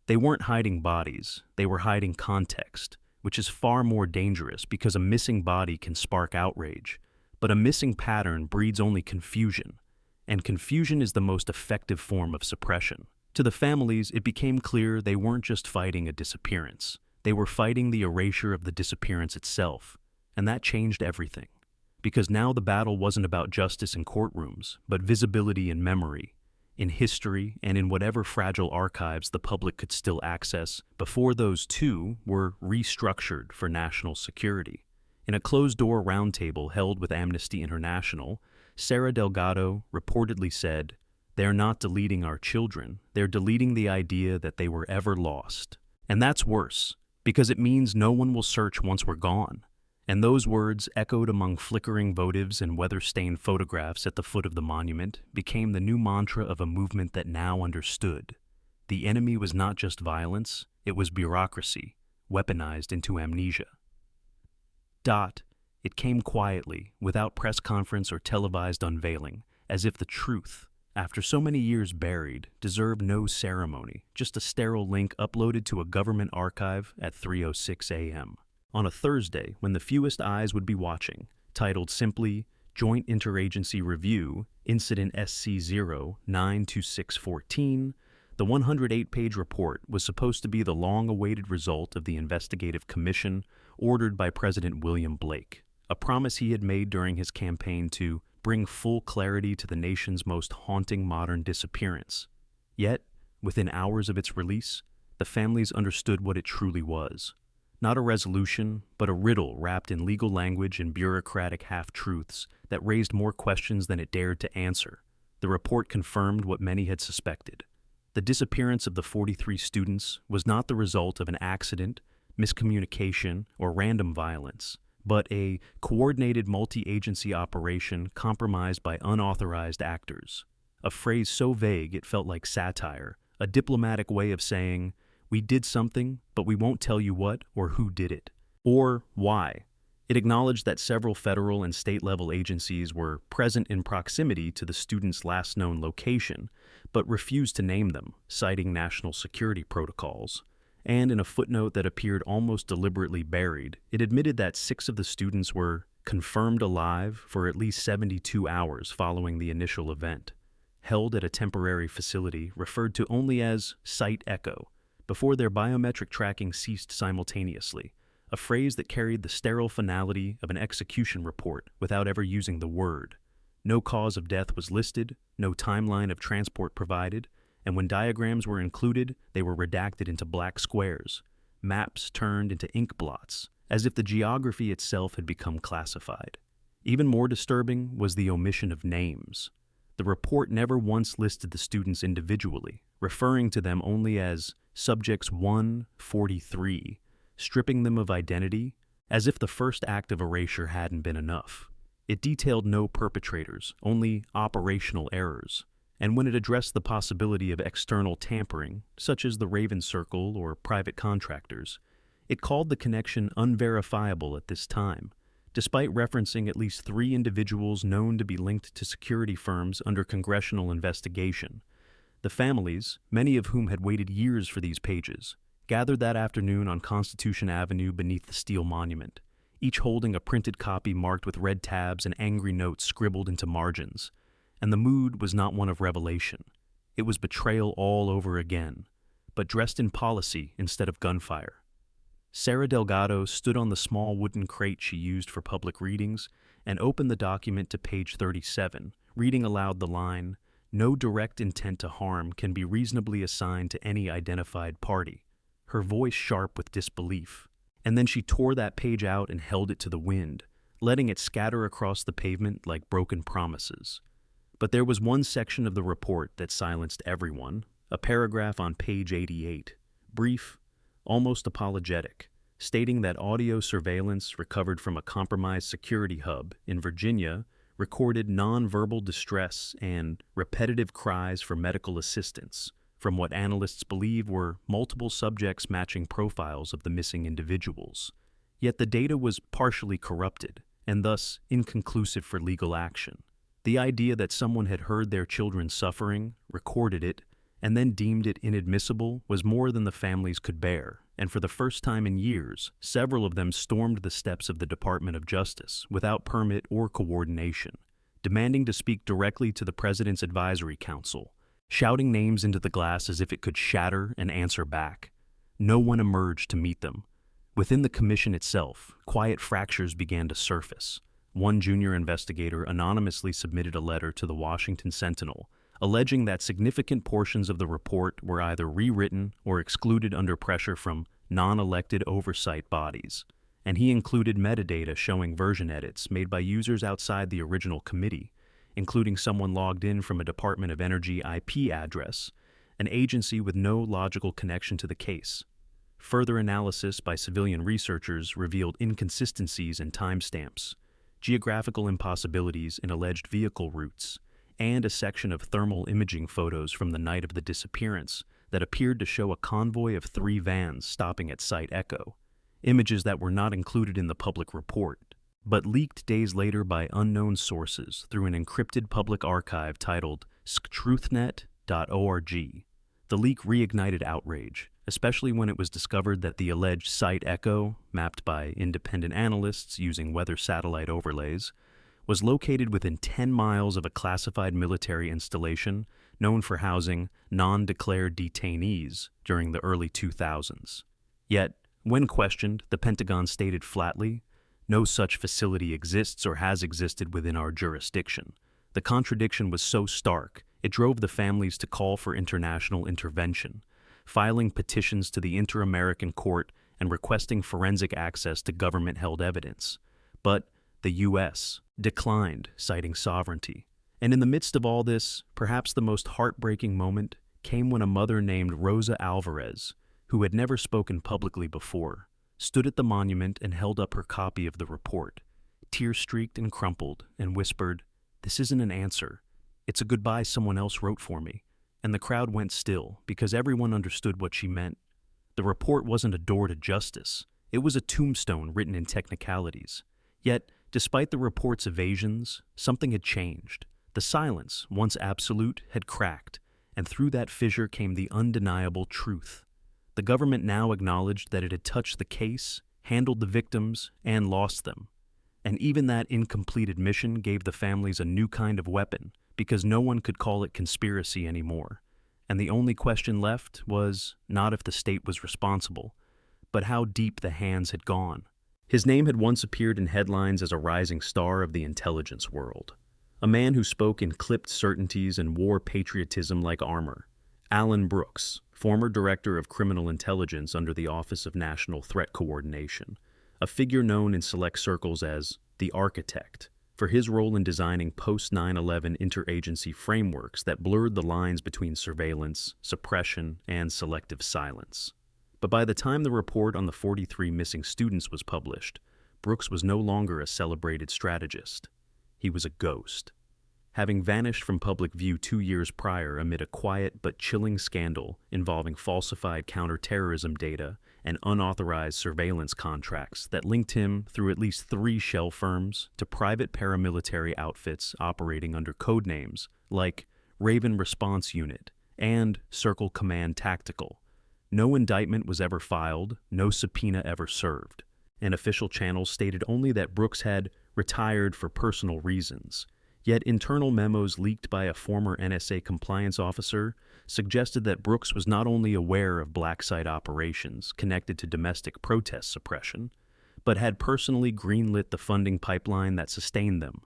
They weren't hiding bodies, they were hiding context, which is far more dangerous because a missing body can spark outrage, but a missing pattern breeds only confusion, and confusion is the most effective form of suppression. To the families, it became clear they weren't just fighting a disappearance, they were fighting the erasure of the disappearance itself, and that changed everything. Because now the battle wasn't about justice in courtrooms, but visibility in memory, in history, and in whatever fragile archives the public could still access before those too were restructured for national security. In a closed-door roundtable held with Amnesty International, Sarah Delgado reportedly said, "They're not deleting our children, they're deleting the idea that they were ever lost. And that's worse, because it means no one will search once we're gone." And those words, echoed among flickering votives and weather-stained photographs at the foot of the monument, became the new mantra of a movement that now understood. The enemy was not just violence, it was bureaucracy, weaponized into amnesia. It came quietly, without press conference or televised unveiling, as if the truth, after so many years buried, deserved no ceremony, just a sterile link uploaded to a government archive at 3:06 a.m. On a Thursday, when the fewest eyes would be watching, titled simply Joint Interagency Review, Incident SC0-92614, the 108-page report was supposed to be the long-awaited result of the investigative commission ordered by President William Blake, a promise he had made during his campaign to bring full clarity to the nation's most haunting modern disappearance. Yet, within hours of its release, the families understood what it truly was. Not a resolution, but a riddle wrapped in legal language and bureaucratic half-truths that raised more questions than it dared to answer. The report confirmed what many had suspected. The disappearance of the 43 students was not the result of an accident, miscommunication, or random violence, but a coordinated multi-agency operation compromised by unauthorized actors. A phrase so vague it felt like satire, a diplomatic way of saying, "We did something, but we won't tell you what or who did it, or why." It acknowledged that several federal and state-level agencies were present in proximity to the students' last known location, but refused to name them, citing national security protocols. And in a footnote that appeared almost deliberately buried, it admitted that 6 of the students were confirmed alive for at least 72 hours following the initial event. held at a temporary facility referred to only as site echo, before their biometric tracking ceased simultaneously, a phrase that carried the sterile finality of an execution report without ever using the word. No cause of death was listed, no timeline of transport provided, and when diagrams were included, they were redacted into black squares, maps turned into ink blots, as if the geography itself had become classified. Even more disturbing was the omission of names. The report never once listed the students individually, referring to them only as Subjects 143, stripping them of identity, as if the first act of erasure hadn't been enough. It detailed no perpetrators, only operational errors, and when it addressed the possibility of external tampering, such as the Raven Circle or private contractors, it called the connection unverifiable at this time, despite referencing at least 3 individuals known to be linked to security firms under congressional investigation. The families, many of whom had waited years for these pages, gathered that afternoon on Constitution Avenue beneath the steel monument, each holding a printed copy marked with red tabs and angry notes scribbled into margins. And the mood was not one of revelation. It was betrayal all over again, but dressed in policy instead of gunfire. Sarah Delgado stood on the small wooden crate she used for public readings and opened the document to page 37, reading aloud the line, "No direct intent to harm can be reasonably assigned to any identified party," her voice sharp with disbelief. And then she tore that page out and held it to the wind, letting it scatter across the pavement like broken promises. But there was one section of the report that silenced everyone, a paragraph on page 88, brief, almost apologetic, stating that audio surveillance recovered from a compromised security hub in Virginia recorded nonverbal distress and repetitive cries for medical assistance from what analysts believe were multiple subjects matching profiles of the missing individuals. Yet the data was partially corrupted and thus inconclusive for legal action. The idea that someone had heard their children suffering, recorded it, and then deemed it inadmissible was more than the families could bear, and for the first time in years, several of them stormed the steps of the Department of Justice without permit or coordination, demanding to speak directly to the President's Advisory Council, shouting names into the glass as if it could shatter and answer back. No one emerged to meet them. Within the commission itself, quiet fractures began to surface. One junior investigator anonymously submitted a letter to the Washington Sentinel, alleging that significant portions of the report were either rewritten or excluded under pressure from non-elected oversight bodies, and he included metadata showing version edits made by users outside the original committee, including someone logged in from a Department of Energy IP address, an agency with no logical connection to the case. Further analysis by civilian researchers revealed inconsistencies in timestamps, geographical impossibilities in alleged vehicle routes, and a section of thermal imaging photos from the night of the disappearance that appeared to show a convoy of 3 vans stopping at Site Echo, images that were not included in the public report, but leaked days later by unknown sources through an encrypted public archive titled skTruthnet.org. The leak reignited outrage, especially when it was discovered that the alleged Site Echo, mapped by independent analysts using weather satellite overlays, was located within 10 miles of a classified military installation known for housing non-declared detainees during the early 2000s. Yet, when questioned, the Pentagon stated flatly, "No such facility exists or has existed within our jurisdiction." The contradiction was so stark, it drove the families to call for international intervention, filing petitions to the Inter-American Court and requesting forensic access to government-held evidence. But the U.S. declined, citing sovereignty. And in the midst of all this, perhaps the most heartbreaking moment came when a mother named Rosa Alvarez, who had never spoken publicly before, stood at the monument and held up her copy of the report, tear-streaked and crumpled, and whispered, "This isn't an answer. It's a goodbye someone else wrote for me." And the crowd went still, because everyone understood what she meant. The report wasn't a door to justice. It was a tombstone written in technicalities. Yet, despite the report's evasions, something had changed. The silence, once absolute, had cracked, and through that fissure came the undeniable truth. The government now acknowledged that it had touched the case, handled the victims, and lost them. And even that incomplete admission gave the families a new kind of weapon, because no one could call it conspiracy anymore. And the only question left was not if the state was responsible, but how deep the hands had gone. His name had once appeared in headlines as a rising star of the intelligence world, a man who spoke in clipped certainties and wore patriotism like armor. Alan Brooks, former director of criminal intelligence under the Office of National Threat Coordination, a figure known in select circles as the Architect, for his role in designing post-9/11 interagency frameworks that blurred the lines between surveillance, suppression, and selective silence. But by the time the report on the 43 missing students was published, Brooks was no longer a celebrated strategist. He was a ghost. Having vanished from public view 2 years prior amid a quiet but chilling scandal involving falsified counterterrorism data and unauthorized surveillance contracts that linked him through at least 3 shell firms to private paramilitary outfits operating under code names like Raven Response Unit and Circle Command Tactical. No indictment was ever filed, no subpoena ever served, and official channels stated only that Brooks had retired for personal reasons. Yet internal memos leaked by a former NSA compliance officer suggested that Brooks was not only aware of black site operations connected to domestic protest suppression, but had personally greenlit the funding pipeline that sustained them.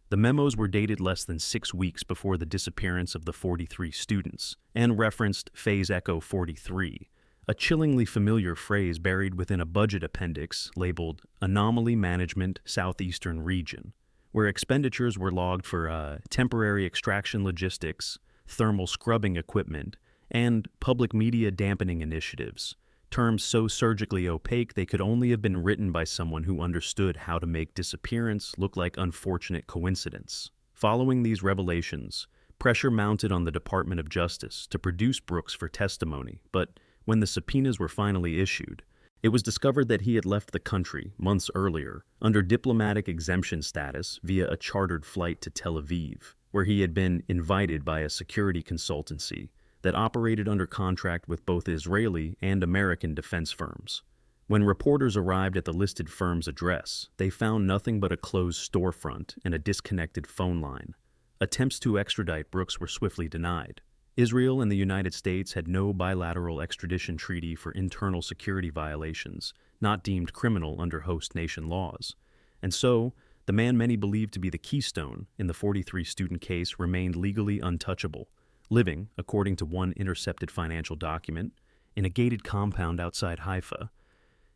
The memos were dated less than 6 weeks before the disappearance of the 43 students and referenced Phase Echo 43, a chillingly familiar phrase buried within a budget appendix labeled Anomaly Management Southeastern Region, where expenditures were logged for temporary extraction logistics, thermal scrubbing equipment, and public media dampening initiatives, terms so surgically opaque they could only have been written by someone who understood how to make disappearance look like unfortunate coincidence. Following these revelations, pressure mounted on the Department of Justice to produce Brooks for testimony, but when the subpoenas were finally issued, it was discovered that he had left the country months earlier under diplomatic exemption status via a chartered flight to Tel Aviv, where he had been invited by a security consultancy that operated under contract with both Israeli and American defense firms. When reporters arrived at the listed firm's address, they found nothing but a closed storefront and a disconnected phone line. Attempts to extradite Brooks were swiftly denied. Israel and the United States had no bilateral extradition treaty for internal security violations, not deemed criminal under host nation laws. And so, the man many believed to be the keystone in the 43 student case remained legally untouchable, living, according to one intercepted financial document, in a gated compound outside Haifa,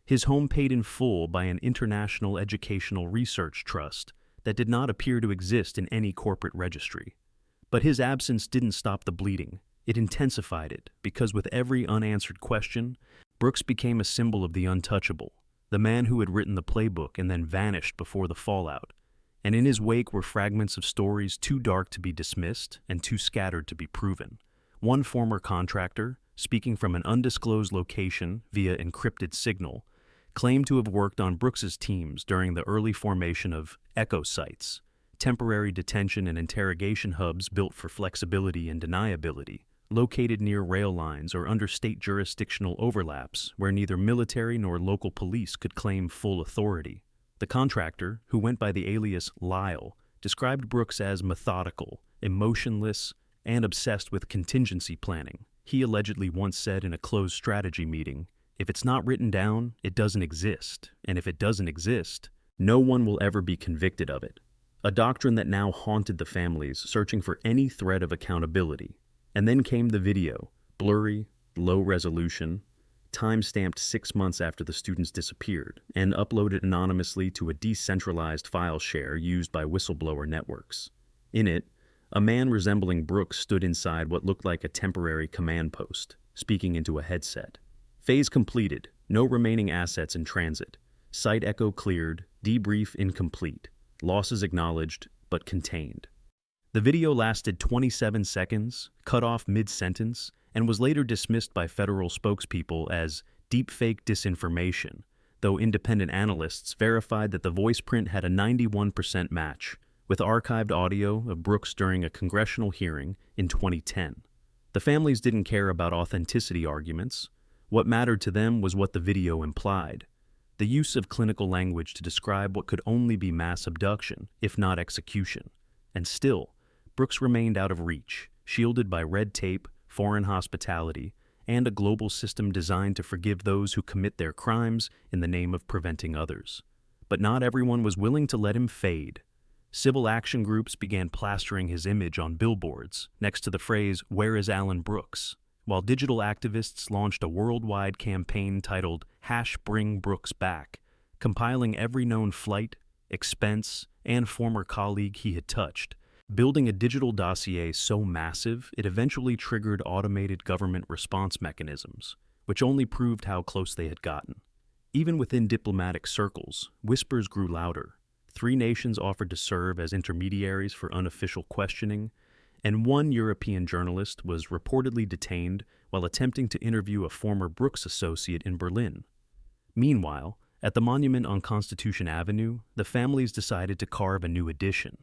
his home paid in full by an international educational research trust that did not appear to exist in any corporate registry. But his absence didn't stop the bleeding. It intensified it, because with every unanswered question, Brooks became a symbol of the untouchable, the man who had written the playbook and then vanished before the fallout. And in his wake were fragments of stories too dark to be dismissed and too scattered to be proven. One former contractor, speaking from an undisclosed location via encrypted signal, claimed to have worked on Brooks's teams during the early formation of echo sites, temporary detention and interrogation hubs built for flexibility and deniability, located near rail lines or under state jurisdictional overlaps where neither military nor local police could claim full authority. The contractor, who went by the alias Lyle, described Brooks as methodical, emotionless, and obsessed with contingency planning. He allegedly once said in a closed strategy meeting, "If it's not written down, it doesn't exist, and if it doesn't exist, no one will ever be convicted of it." A doctrine that now haunted the families searching for any thread of accountability. And then came the video, blurry, low resolution, time-stamped 6 months after the students disappeared, and uploaded anonymously to a decentralized file share used by whistleblower networks. In it, a man resembling Brooks stood inside what looked like a temporary command post, speaking into a headset. Phase completed, no remaining assets in transit. Site echo cleared, debrief incomplete. Losses acknowledged, but contained. The video lasted 27 seconds, cut off mid-sentence, and was later dismissed by federal spokespeople as deepfake disinformation, though independent analysts verified that the voice print had a 91% match, with archived audio of Brooks during a congressional hearing in 2010. The families didn't care about authenticity arguments. What mattered to them was what the video implied. the use of clinical language to describe what could only be mass abduction, if not execution. And still, Brooks remained out of reach, shielded by red tape, foreign hospitality, and a global system designed to forgive those who commit their crimes in the name of preventing others. But not everyone was willing to let him fade. Civil action groups began plastering his image on billboards next to the phrase, "Where is Alan Brooks?" while digital activists launched a worldwide campaign titled #BringBrooksBack, compiling every known flight, expense, and former colleague he had touched, building a digital dossier so massive it eventually triggered automated government response mechanisms, which only proved how close they had gotten. Even within diplomatic circles, whispers grew louder. 3 nations offered to serve as intermediaries for unofficial questioning, and one European journalist was reportedly detained while attempting to interview a former Brooks associate in Berlin. Meanwhile, at the monument on Constitution Avenue, the families decided to carve a new addition.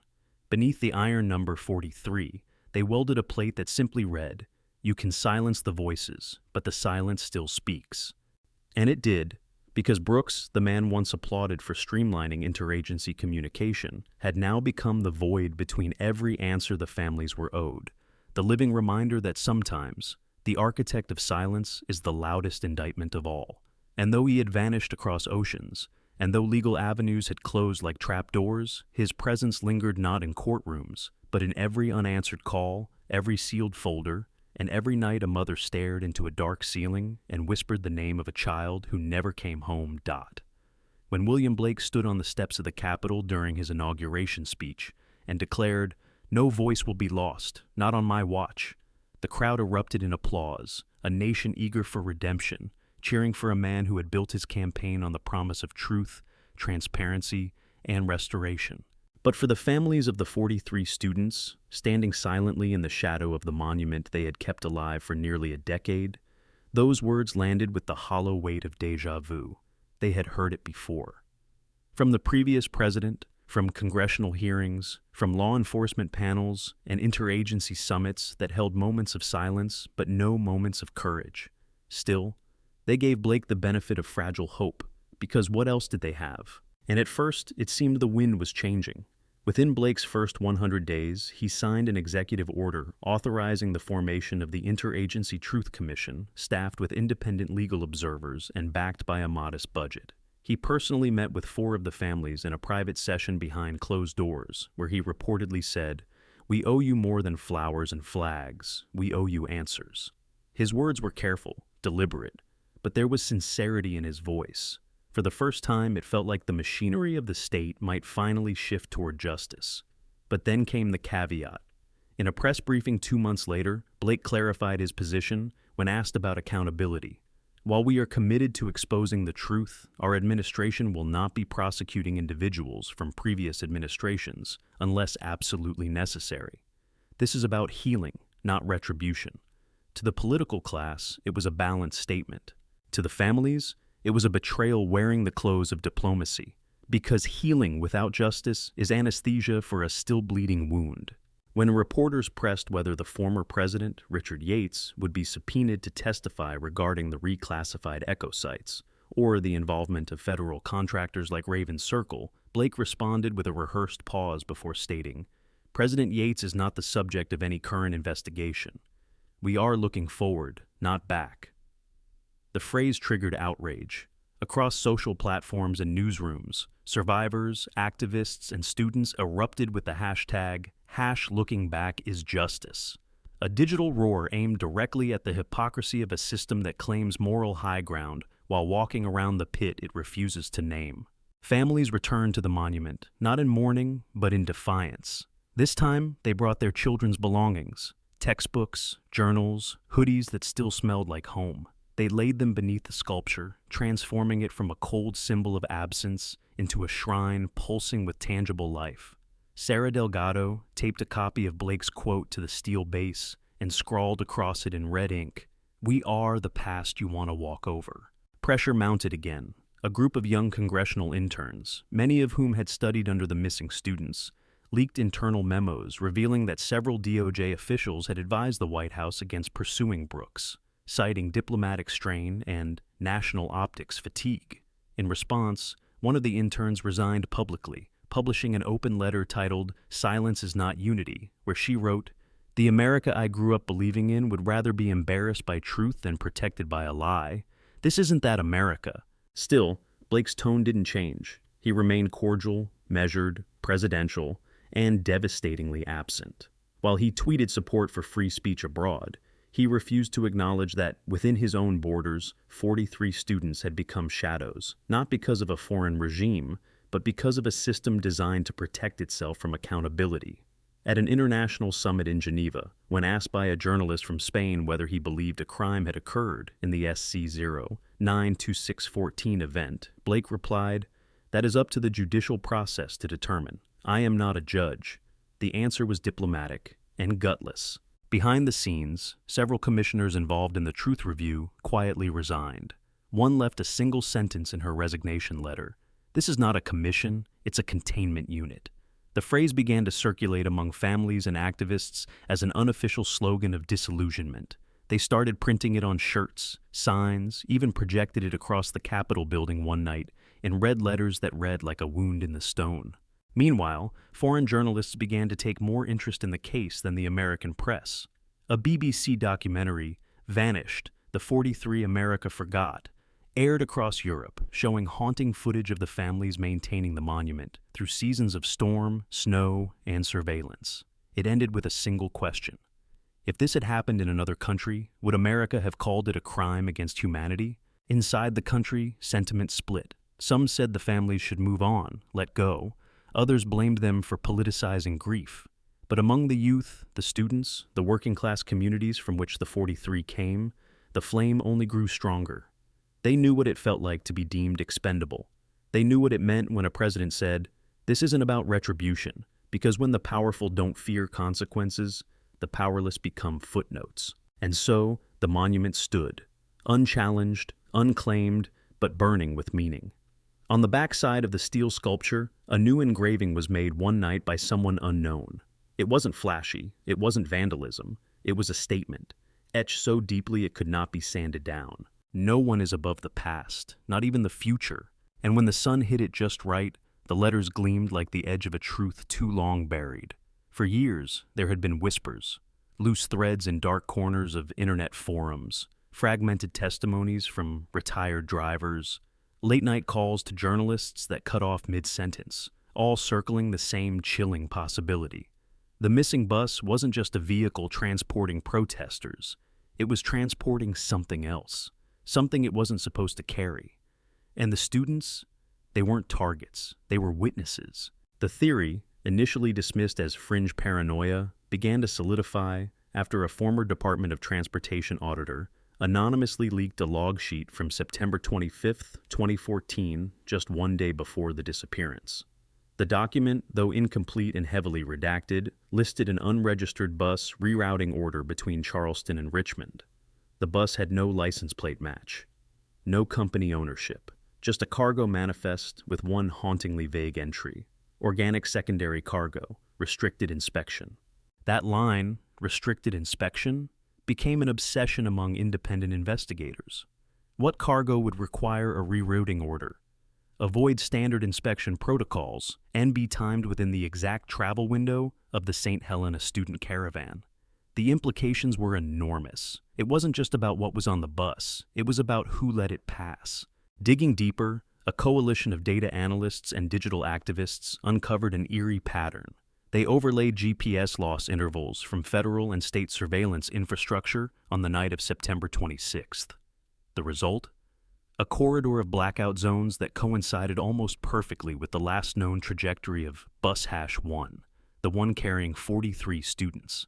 Beneath the iron number 43, they welded a plate that simply read, "You can silence the voices, but the silence still speaks." And it did, because Brooks, the man once applauded for streamlining interagency communication, had now become the void between every answer the families were owed, the living reminder that sometimes the architect of silence is the loudest indictment of all. And though he had vanished across oceans, and though legal avenues had closed like trapdoors, his presence lingered not in courtrooms, but in every unanswered call, every sealed folder, and every night a mother stared into a dark ceiling and whispered the name of a child who never came home. When William Blake stood on the steps of the Capitol during his inauguration speech and declared, "No voice will be lost, not on my watch," the crowd erupted in applause, a nation eager for redemption, cheering for a man who had built his campaign on the promise of truth, transparency, and restoration. But for the families of the 43 students, standing silently in the shadow of the monument they had kept alive for nearly a decade, those words landed with the hollow weight of déjà vu. They had heard it before. From the previous president, from congressional hearings, from law enforcement panels, and interagency summits that held moments of silence but no moments of courage. Still, they gave Blake the benefit of fragile hope, because what else did they have? And at first, it seemed the wind was changing. Within Blake's first 100 days, he signed an executive order authorizing the formation of the Interagency Truth Commission, staffed with independent legal observers and backed by a modest budget. He personally met with 4 of the families in a private session behind closed doors, where he reportedly said, "We owe you more than flowers and flags. We owe you answers." His words were careful, deliberate, but there was sincerity in his voice. For the first time, it felt like the machinery of the state might finally shift toward justice. But then came the caveat. In a press briefing 2 months later, Blake clarified his position when asked about accountability. "While we are committed to exposing the truth, our administration will not be prosecuting individuals from previous administrations unless absolutely necessary. This is about healing, not retribution." To the political class, it was a balanced statement. To the families, it was a betrayal wearing the clothes of diplomacy, because healing without justice is anesthesia for a still bleeding wound. When reporters pressed whether the former president, Richard Yates, would be subpoenaed to testify regarding the reclassified echo sites, or the involvement of federal contractors like Raven Circle, Blake responded with a rehearsed pause before stating, "President Yates is not the subject of any current investigation. We are looking forward, not back." The phrase triggered outrage. Across social platforms and newsrooms, survivors, activists, and students erupted with the hashtag #LookingBackIsJustice, a digital roar aimed directly at the hypocrisy of a system that claims moral high ground while walking around the pit it refuses to name. Families returned to the monument, not in mourning, but in defiance. This time, they brought their children's belongings, textbooks, journals, hoodies that still smelled like home. They laid them beneath the sculpture, transforming it from a cold symbol of absence into a shrine pulsing with tangible life. Sarah Delgado taped a copy of Blake's quote to the steel base and scrawled across it in red ink, "We are the past you want to walk over." Pressure mounted again. A group of young congressional interns, many of whom had studied under the missing students, leaked internal memos revealing that several DOJ officials had advised the White House against pursuing Brooks, citing diplomatic strain and national optics fatigue. In response, one of the interns resigned publicly, publishing an open letter titled "Silence is Not Unity," where she wrote, "The America I grew up believing in would rather be embarrassed by truth than protected by a lie. This isn't that America." Still, Blake's tone didn't change. He remained cordial, measured, presidential, and devastatingly absent. While he tweeted support for free speech abroad, he refused to acknowledge that, within his own borders, 43 students had become shadows, not because of a foreign regime, but because of a system designed to protect itself from accountability. At an international summit in Geneva, when asked by a journalist from Spain whether he believed a crime had occurred in the SC0-92614 event, Blake replied, "That is up to the judicial process to determine. I am not a judge." The answer was diplomatic and gutless. Behind the scenes, several commissioners involved in the truth review quietly resigned. One left a single sentence in her resignation letter: "This is not a commission, it's a containment unit." The phrase began to circulate among families and activists as an unofficial slogan of disillusionment. They started printing it on shirts, signs, even projected it across the Capitol building one night in red letters that read like a wound in the stone. Meanwhile, foreign journalists began to take more interest in the case than the American press. A BBC documentary, Vanished, The 43 America Forgot, aired across Europe, showing haunting footage of the families maintaining the monument through seasons of storm, snow, and surveillance. It ended with a single question. If this had happened in another country, would America have called it a crime against humanity? Inside the country, sentiment split. Some said the families should move on, let go. Others blamed them for politicizing grief. But among the youth, the students, the working-class communities from which the 43 came, the flame only grew stronger. They knew what it felt like to be deemed expendable. They knew what it meant when a president said, "This isn't about retribution, because when the powerful don't fear consequences, the powerless become footnotes." And so, the monument stood, unchallenged, unclaimed, but burning with meaning. On the backside of the steel sculpture, a new engraving was made one night by someone unknown. It wasn't flashy, it wasn't vandalism, it was a statement, etched so deeply it could not be sanded down. No one is above the past, not even the future, and when the sun hit it just right, the letters gleamed like the edge of a truth too long buried. For years, there had been whispers, loose threads in dark corners of internet forums, fragmented testimonies from retired drivers, late-night calls to journalists that cut off mid-sentence, all circling the same chilling possibility. The missing bus wasn't just a vehicle transporting protesters. It was transporting something else, something it wasn't supposed to carry. And the students, they weren't targets, they were witnesses. The theory, initially dismissed as fringe paranoia, began to solidify after a former Department of Transportation auditor anonymously leaked a log sheet from September 25, 2014, just one day before the disappearance. The document, though incomplete and heavily redacted, listed an unregistered bus rerouting order between Charleston and Richmond. The bus had no license plate match, no company ownership, just a cargo manifest with one hauntingly vague entry: organic secondary cargo, restricted inspection. That line, restricted inspection, became an obsession among independent investigators. What cargo would require a rerouting order, avoid standard inspection protocols, and be timed within the exact travel window of the St. Helena student caravan? The implications were enormous. It wasn't just about what was on the bus, it was about who let it pass. Digging deeper, a coalition of data analysts and digital activists uncovered an eerie pattern. They overlaid GPS loss intervals from federal and state surveillance infrastructure on the night of September 26th. The result? A corridor of blackout zones that coincided almost perfectly with the last known trajectory of bus hash 1, the one carrying 43 students.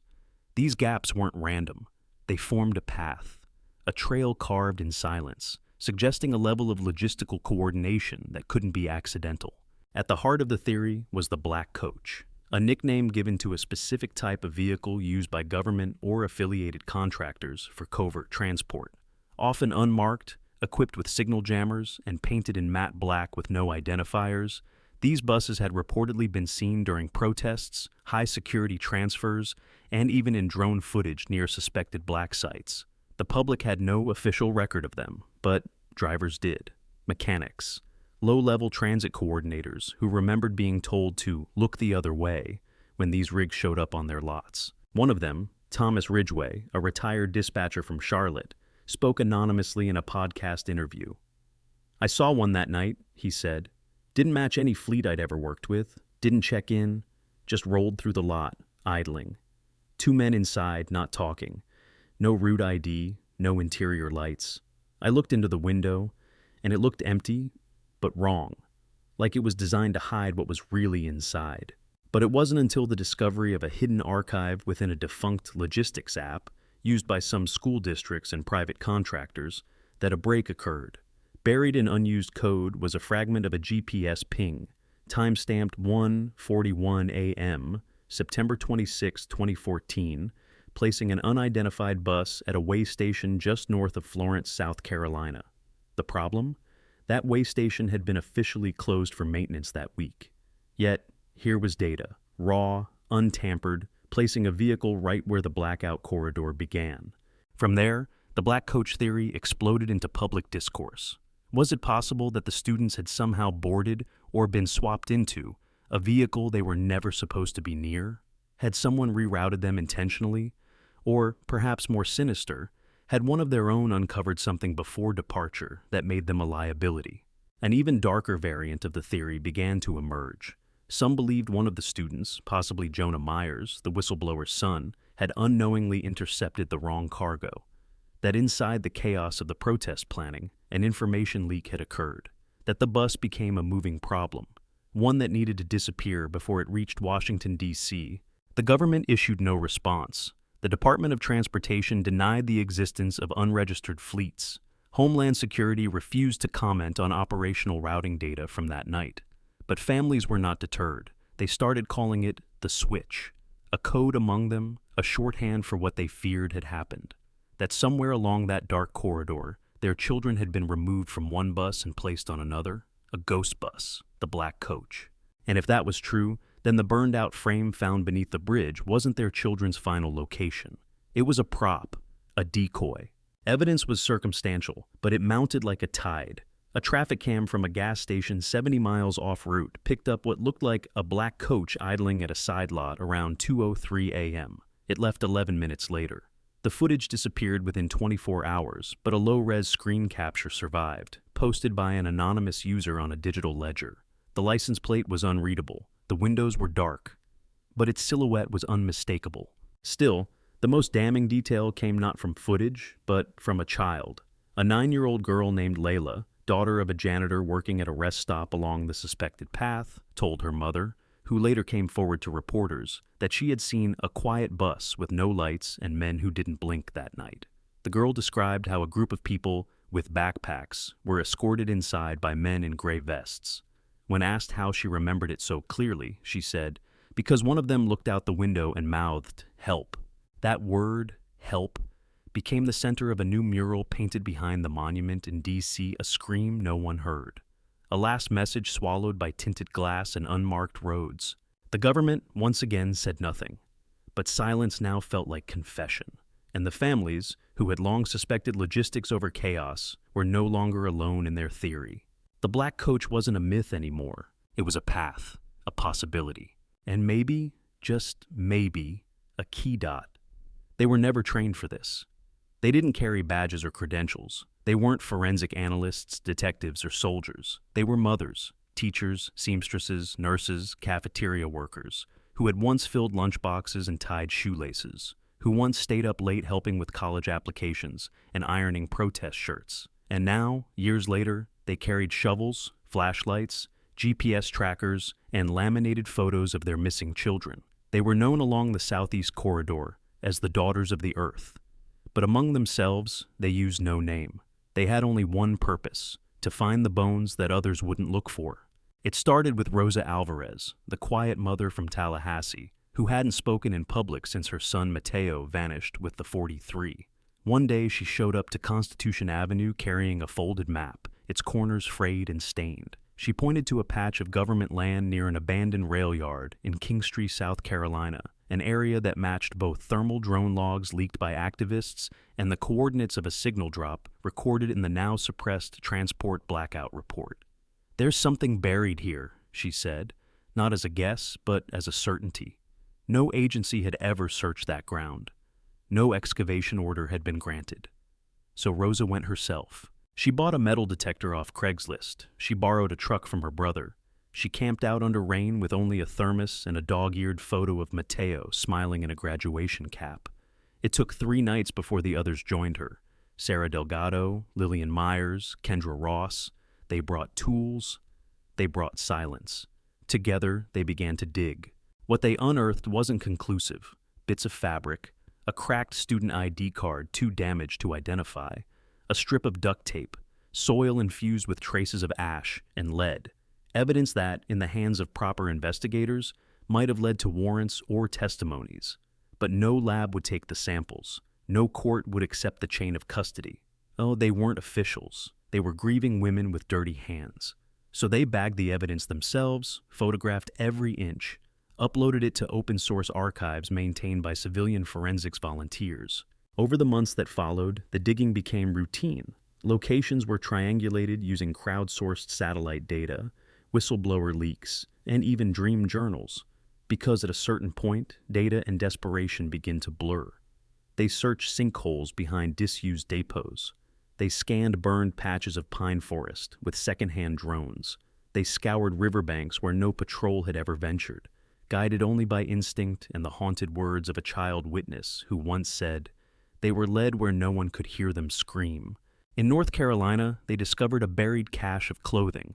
These gaps weren't random. They formed a path, a trail carved in silence, suggesting a level of logistical coordination that couldn't be accidental. At the heart of the theory was the Black Coach, a nickname given to a specific type of vehicle used by government or affiliated contractors for covert transport. Often unmarked, equipped with signal jammers, and painted in matte black with no identifiers, these buses had reportedly been seen during protests, high-security transfers, and even in drone footage near suspected black sites. The public had no official record of them, but drivers did. Mechanics, low-level transit coordinators who remembered being told to look the other way when these rigs showed up on their lots. One of them, Thomas Ridgway, a retired dispatcher from Charlotte, spoke anonymously in a podcast interview. "I saw one that night," he said. "Didn't match any fleet I'd ever worked with, didn't check in, just rolled through the lot, idling. Two men inside, not talking. No route ID, no interior lights. I looked into the window, and it looked empty, but wrong, like it was designed to hide what was really inside." But it wasn't until the discovery of a hidden archive within a defunct logistics app used by some school districts and private contractors that a break occurred. Buried in unused code was a fragment of a GPS ping, time-stamped 1:41 a.m., September 26, 2014, placing an unidentified bus at a way station just north of Florence, South Carolina. The problem? That way station had been officially closed for maintenance that week. Yet, here was data, raw, untampered, placing a vehicle right where the blackout corridor began. From there, the black coach theory exploded into public discourse. Was it possible that the students had somehow boarded or been swapped into a vehicle they were never supposed to be near? Had someone rerouted them intentionally? Or, perhaps more sinister, had one of their own uncovered something before departure that made them a liability? An even darker variant of the theory began to emerge. Some believed one of the students, possibly Jonah Myers, the whistleblower's son, had unknowingly intercepted the wrong cargo. That inside the chaos of the protest planning, an information leak had occurred. That the bus became a moving problem, one that needed to disappear before it reached Washington, D.C. The government issued no response. The Department of Transportation denied the existence of unregistered fleets. Homeland Security refused to comment on operational routing data from that night. But families were not deterred. They started calling it the switch, a code among them, a shorthand for what they feared had happened. That somewhere along that dark corridor, their children had been removed from one bus and placed on another, a ghost bus, the black coach. And if that was true, then the burned-out frame found beneath the bridge wasn't their children's final location. It was a prop, a decoy. Evidence was circumstantial, but it mounted like a tide. A traffic cam from a gas station 70 miles off route picked up what looked like a black coach idling at a side lot around 2:03 a.m. It left 11 minutes later. The footage disappeared within 24 hours, but a low-res screen capture survived, posted by an anonymous user on a digital ledger. The license plate was unreadable. The windows were dark, but its silhouette was unmistakable. Still, the most damning detail came not from footage, but from a child. A 9-year-old girl named Layla, daughter of a janitor working at a rest stop along the suspected path, told her mother, who later came forward to reporters, that she had seen a quiet bus with no lights and men who didn't blink that night. The girl described how a group of people with backpacks were escorted inside by men in gray vests. When asked how she remembered it so clearly, she said, "Because one of them looked out the window and mouthed, 'Help.' That word, 'help,' became the center of a new mural painted behind the monument in D.C., a scream no one heard. A last message swallowed by tinted glass and unmarked roads. The government once again said nothing, but silence now felt like confession, and the families, who had long suspected logistics over chaos, were no longer alone in their theory. The black coach wasn't a myth anymore. It was a path, a possibility, and maybe, just maybe, a key dot. They were never trained for this. They didn't carry badges or credentials. They weren't forensic analysts, detectives, or soldiers. They were mothers, teachers, seamstresses, nurses, cafeteria workers, who had once filled lunchboxes and tied shoelaces, who once stayed up late helping with college applications and ironing protest shirts. And now, years later, they carried shovels, flashlights, GPS trackers, and laminated photos of their missing children. They were known along the Southeast Corridor as the Daughters of the Earth. But among themselves, they used no name. They had only one purpose: to find the bones that others wouldn't look for. It started with Rosa Alvarez, the quiet mother from Tallahassee, who hadn't spoken in public since her son Mateo vanished with the 43. One day she showed up to Constitution Avenue carrying a folded map, its corners frayed and stained. She pointed to a patch of government land near an abandoned rail yard in Kingstree, South Carolina, an area that matched both thermal drone logs leaked by activists and the coordinates of a signal drop recorded in the now-suppressed transport blackout report. "There's something buried here," she said, not as a guess, but as a certainty. No agency had ever searched that ground. No excavation order had been granted. So Rosa went herself. She bought a metal detector off Craigslist. She borrowed a truck from her brother. She camped out under rain with only a thermos and a dog-eared photo of Mateo smiling in a graduation cap. It took 3 nights before the others joined her. Sarah Delgado, Lillian Myers, Kendra Ross. They brought tools. They brought silence. Together, they began to dig. What they unearthed wasn't conclusive. Bits of fabric, a cracked student ID card too damaged to identify, a strip of duct tape, soil infused with traces of ash and lead, evidence that, in the hands of proper investigators, might have led to warrants or testimonies. But no lab would take the samples. No court would accept the chain of custody. Oh, they weren't officials. They were grieving women with dirty hands. So they bagged the evidence themselves, photographed every inch, uploaded it to open-source archives maintained by civilian forensics volunteers. Over the months that followed, the digging became routine. Locations were triangulated using crowdsourced satellite data, whistleblower leaks, and even dream journals, because at a certain point, data and desperation begin to blur. They searched sinkholes behind disused depots. They scanned burned patches of pine forest with secondhand drones. They scoured riverbanks where no patrol had ever ventured, guided only by instinct and the haunted words of a child witness who once said, "They were led where no one could hear them scream." In North Carolina, they discovered a buried cache of clothing,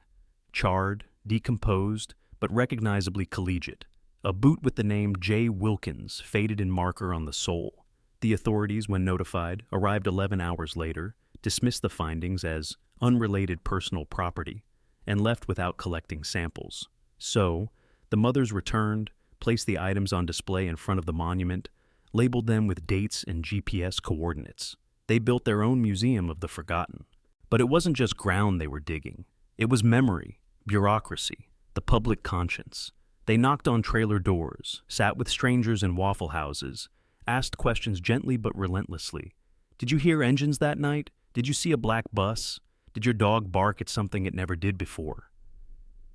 charred, decomposed, but recognizably collegiate. A boot with the name J. Wilkins faded in marker on the sole. The authorities, when notified, arrived 11 hours later, dismissed the findings as unrelated personal property, and left without collecting samples. So, the mothers returned, placed the items on display in front of the monument, labeled them with dates and GPS coordinates. They built their own museum of the forgotten. But it wasn't just ground they were digging. It was memory, bureaucracy, the public conscience. They knocked on trailer doors, sat with strangers in waffle houses, asked questions gently but relentlessly. Did you hear engines that night? Did you see a black bus? Did your dog bark at something it never did before?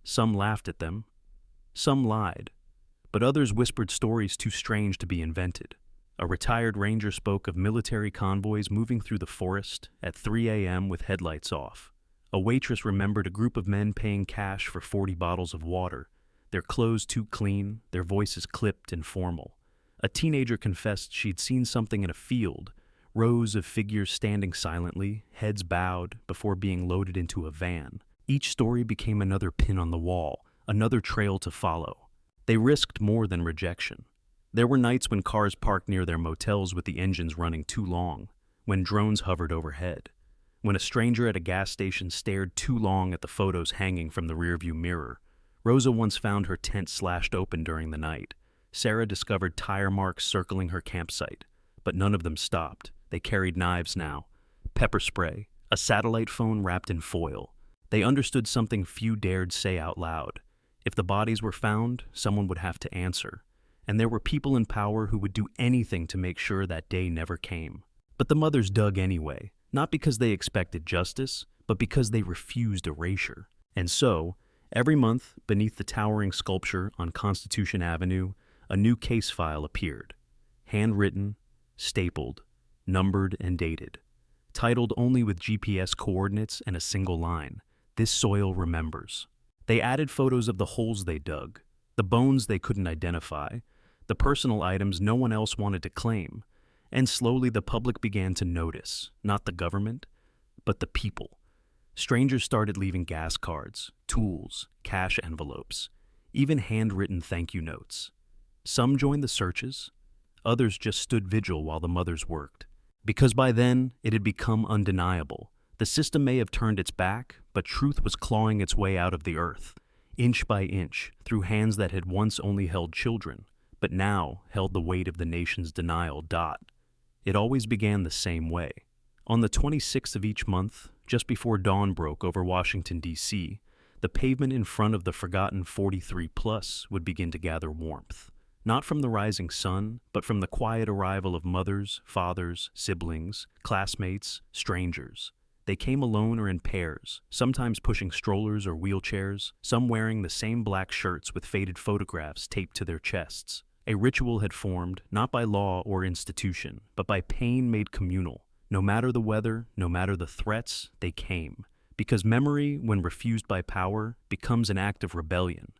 Some laughed at them. Some lied. But others whispered stories too strange to be invented. A retired ranger spoke of military convoys moving through the forest at 3 a.m. with headlights off. A waitress remembered a group of men paying cash for 40 bottles of water, their clothes too clean, their voices clipped and formal. A teenager confessed she'd seen something in a field, rows of figures standing silently, heads bowed, before being loaded into a van. Each story became another pin on the wall, another trail to follow. They risked more than rejection. There were nights when cars parked near their motels with the engines running too long, when drones hovered overhead, when a stranger at a gas station stared too long at the photos hanging from the rearview mirror. Rosa once found her tent slashed open during the night. Sarah discovered tire marks circling her campsite, but none of them stopped. They carried knives now, pepper spray, a satellite phone wrapped in foil. They understood something few dared say out loud. If the bodies were found, someone would have to answer. And there were people in power who would do anything to make sure that day never came. But the mothers dug anyway, not because they expected justice, but because they refused erasure. And so, every month, beneath the towering sculpture on Constitution Avenue, a new case file appeared. Handwritten, stapled, numbered and dated. Titled only with GPS coordinates and a single line, "This soil remembers." They added photos of the holes they dug, the bones they couldn't identify, the personal items no one else wanted to claim, and slowly the public began to notice, not the government, but the people. Strangers started leaving gas cards, tools, cash envelopes, even handwritten thank you notes. Some joined the searches, others just stood vigil while the mothers worked. Because by then, it had become undeniable. The system may have turned its back, but truth was clawing its way out of the earth, inch by inch, through hands that had once only held children, but now held the weight of the nation's denial. It always began the same way. On the 26th of each month, just before dawn broke over Washington, D.C., the pavement in front of the forgotten 43+ would begin to gather warmth. Not from the rising sun, but from the quiet arrival of mothers, fathers, siblings, classmates, strangers. They came alone or in pairs, sometimes pushing strollers or wheelchairs, some wearing the same black shirts with faded photographs taped to their chests. A ritual had formed, not by law or institution, but by pain made communal. No matter the weather, no matter the threats, they came. Because memory, when refused by power, becomes an act of rebellion.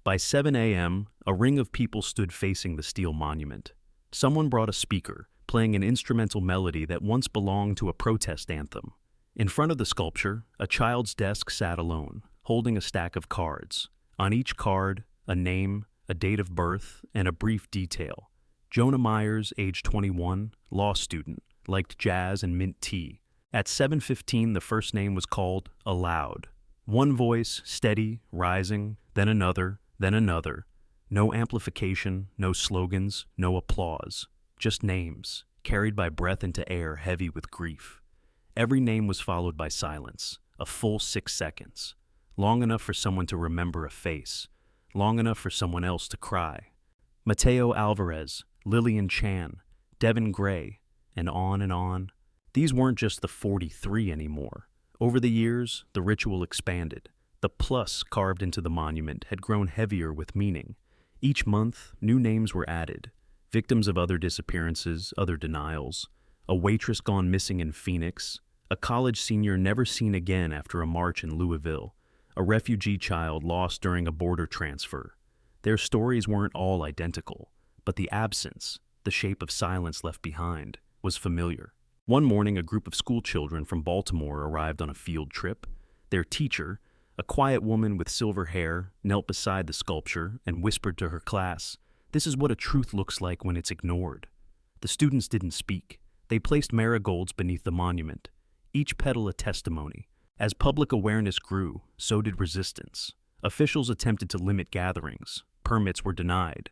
By 7 a.m., a ring of people stood facing the steel monument. Someone brought a speaker, playing an instrumental melody that once belonged to a protest anthem. In front of the sculpture, a child's desk sat alone, holding a stack of cards. On each card, a name, a date of birth, and a brief detail. Jonah Myers, age 21, law student, liked jazz and mint tea. At 7:15, the first name was called aloud. One voice, steady, rising, then another, then another. No amplification, no slogans, no applause. Just names, carried by breath into air heavy with grief. Every name was followed by silence, a full 6 seconds. Long enough for someone to remember a face. Long enough for someone else to cry. Mateo Alvarez, Lillian Chan, Devin Gray, and on and on. These weren't just the 43 anymore. Over the years, the ritual expanded. The plus carved into the monument had grown heavier with meaning. Each month, new names were added. Victims of other disappearances, other denials. A waitress gone missing in Phoenix. A college senior never seen again after a march in Louisville. A refugee child lost during a border transfer. Their stories weren't all identical, but the absence, the shape of silence left behind, was familiar. One morning, a group of school children from Baltimore arrived on a field trip. Their teacher, a quiet woman with silver hair, knelt beside the sculpture and whispered to her class, "This is what a truth looks like when it's ignored." The students didn't speak. They placed marigolds beneath the monument, each petal a testimony. As public awareness grew, so did resistance. Officials attempted to limit gatherings. Permits were denied.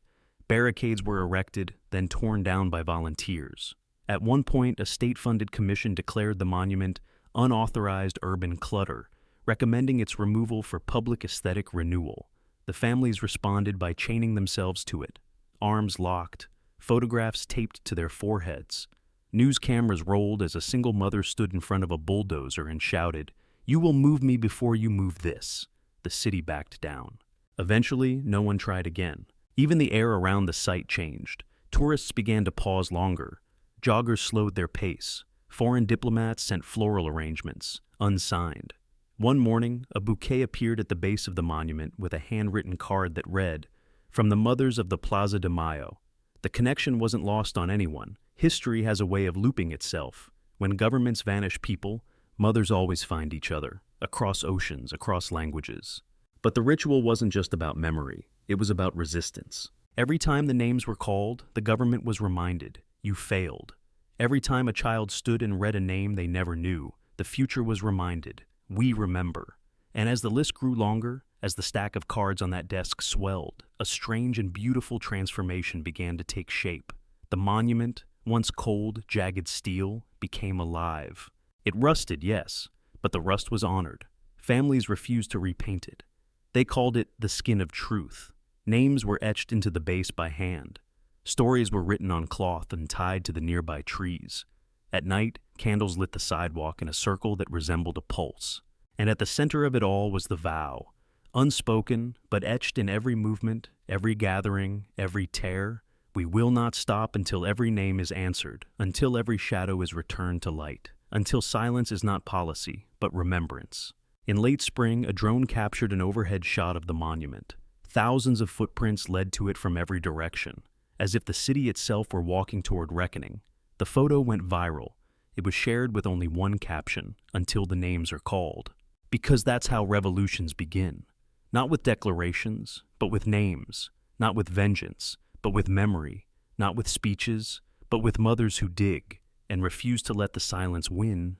Barricades were erected, then torn down by volunteers. At one point, a state-funded commission declared the monument unauthorized urban clutter, recommending its removal for public aesthetic renewal. The families responded by chaining themselves to it, arms locked, photographs taped to their foreheads. News cameras rolled as a single mother stood in front of a bulldozer and shouted, "You will move me before you move this." The city backed down. Eventually, no one tried again. Even the air around the site changed. Tourists began to pause longer. Joggers slowed their pace. Foreign diplomats sent floral arrangements, unsigned. One morning, a bouquet appeared at the base of the monument with a handwritten card that read, "From the mothers of the Plaza de Mayo." The connection wasn't lost on anyone. History has a way of looping itself. When governments vanish people, mothers always find each other, across oceans, across languages. But the ritual wasn't just about memory, it was about resistance. Every time the names were called, the government was reminded, you failed. Every time a child stood and read a name they never knew, the future was reminded, we remember. And as the list grew longer, as the stack of cards on that desk swelled, a strange and beautiful transformation began to take shape. The monument, once cold, jagged steel, became alive. It rusted, yes, but the rust was honored. Families refused to repaint it. They called it the skin of truth. Names were etched into the base by hand. Stories were written on cloth and tied to the nearby trees. At night, candles lit the sidewalk in a circle that resembled a pulse. And at the center of it all was the vow, unspoken but etched in every movement, every gathering, every tear. We will not stop until every name is answered, until every shadow is returned to light, until silence is not policy, but remembrance. In late spring, a drone captured an overhead shot of the monument. Thousands of footprints led to it from every direction, as if the city itself were walking toward reckoning. The photo went viral. It was shared with only one caption, "Until the names are called." Because that's how revolutions begin. Not with declarations, but with names. Not with vengeance, but with memory. Not with speeches, but with mothers who dig and refuse to let the silence win.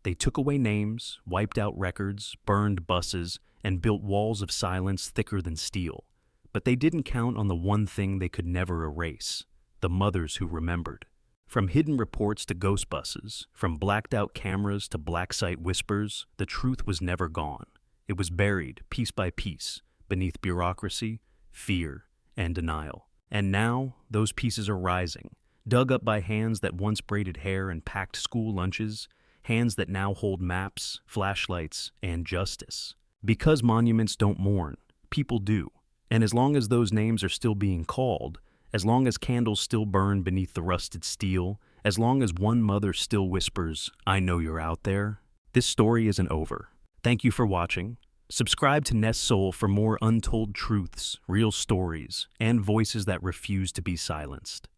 They took away names, wiped out records, burned buses, and built walls of silence thicker than steel. But they didn't count on the one thing they could never erase, the mothers who remembered. From hidden reports to ghost buses, from blacked-out cameras to black site whispers, the truth was never gone. It was buried, piece by piece, beneath bureaucracy, fear, and denial. And now, those pieces are rising, dug up by hands that once braided hair and packed school lunches, hands that now hold maps, flashlights, and justice. Because monuments don't mourn, people do. And as long as those names are still being called, as long as candles still burn beneath the rusted steel, as long as one mother still whispers, "I know you're out there," this story isn't over. Thank you for watching. Subscribe to Nestsoul for more untold truths, real stories, and voices that refuse to be silenced.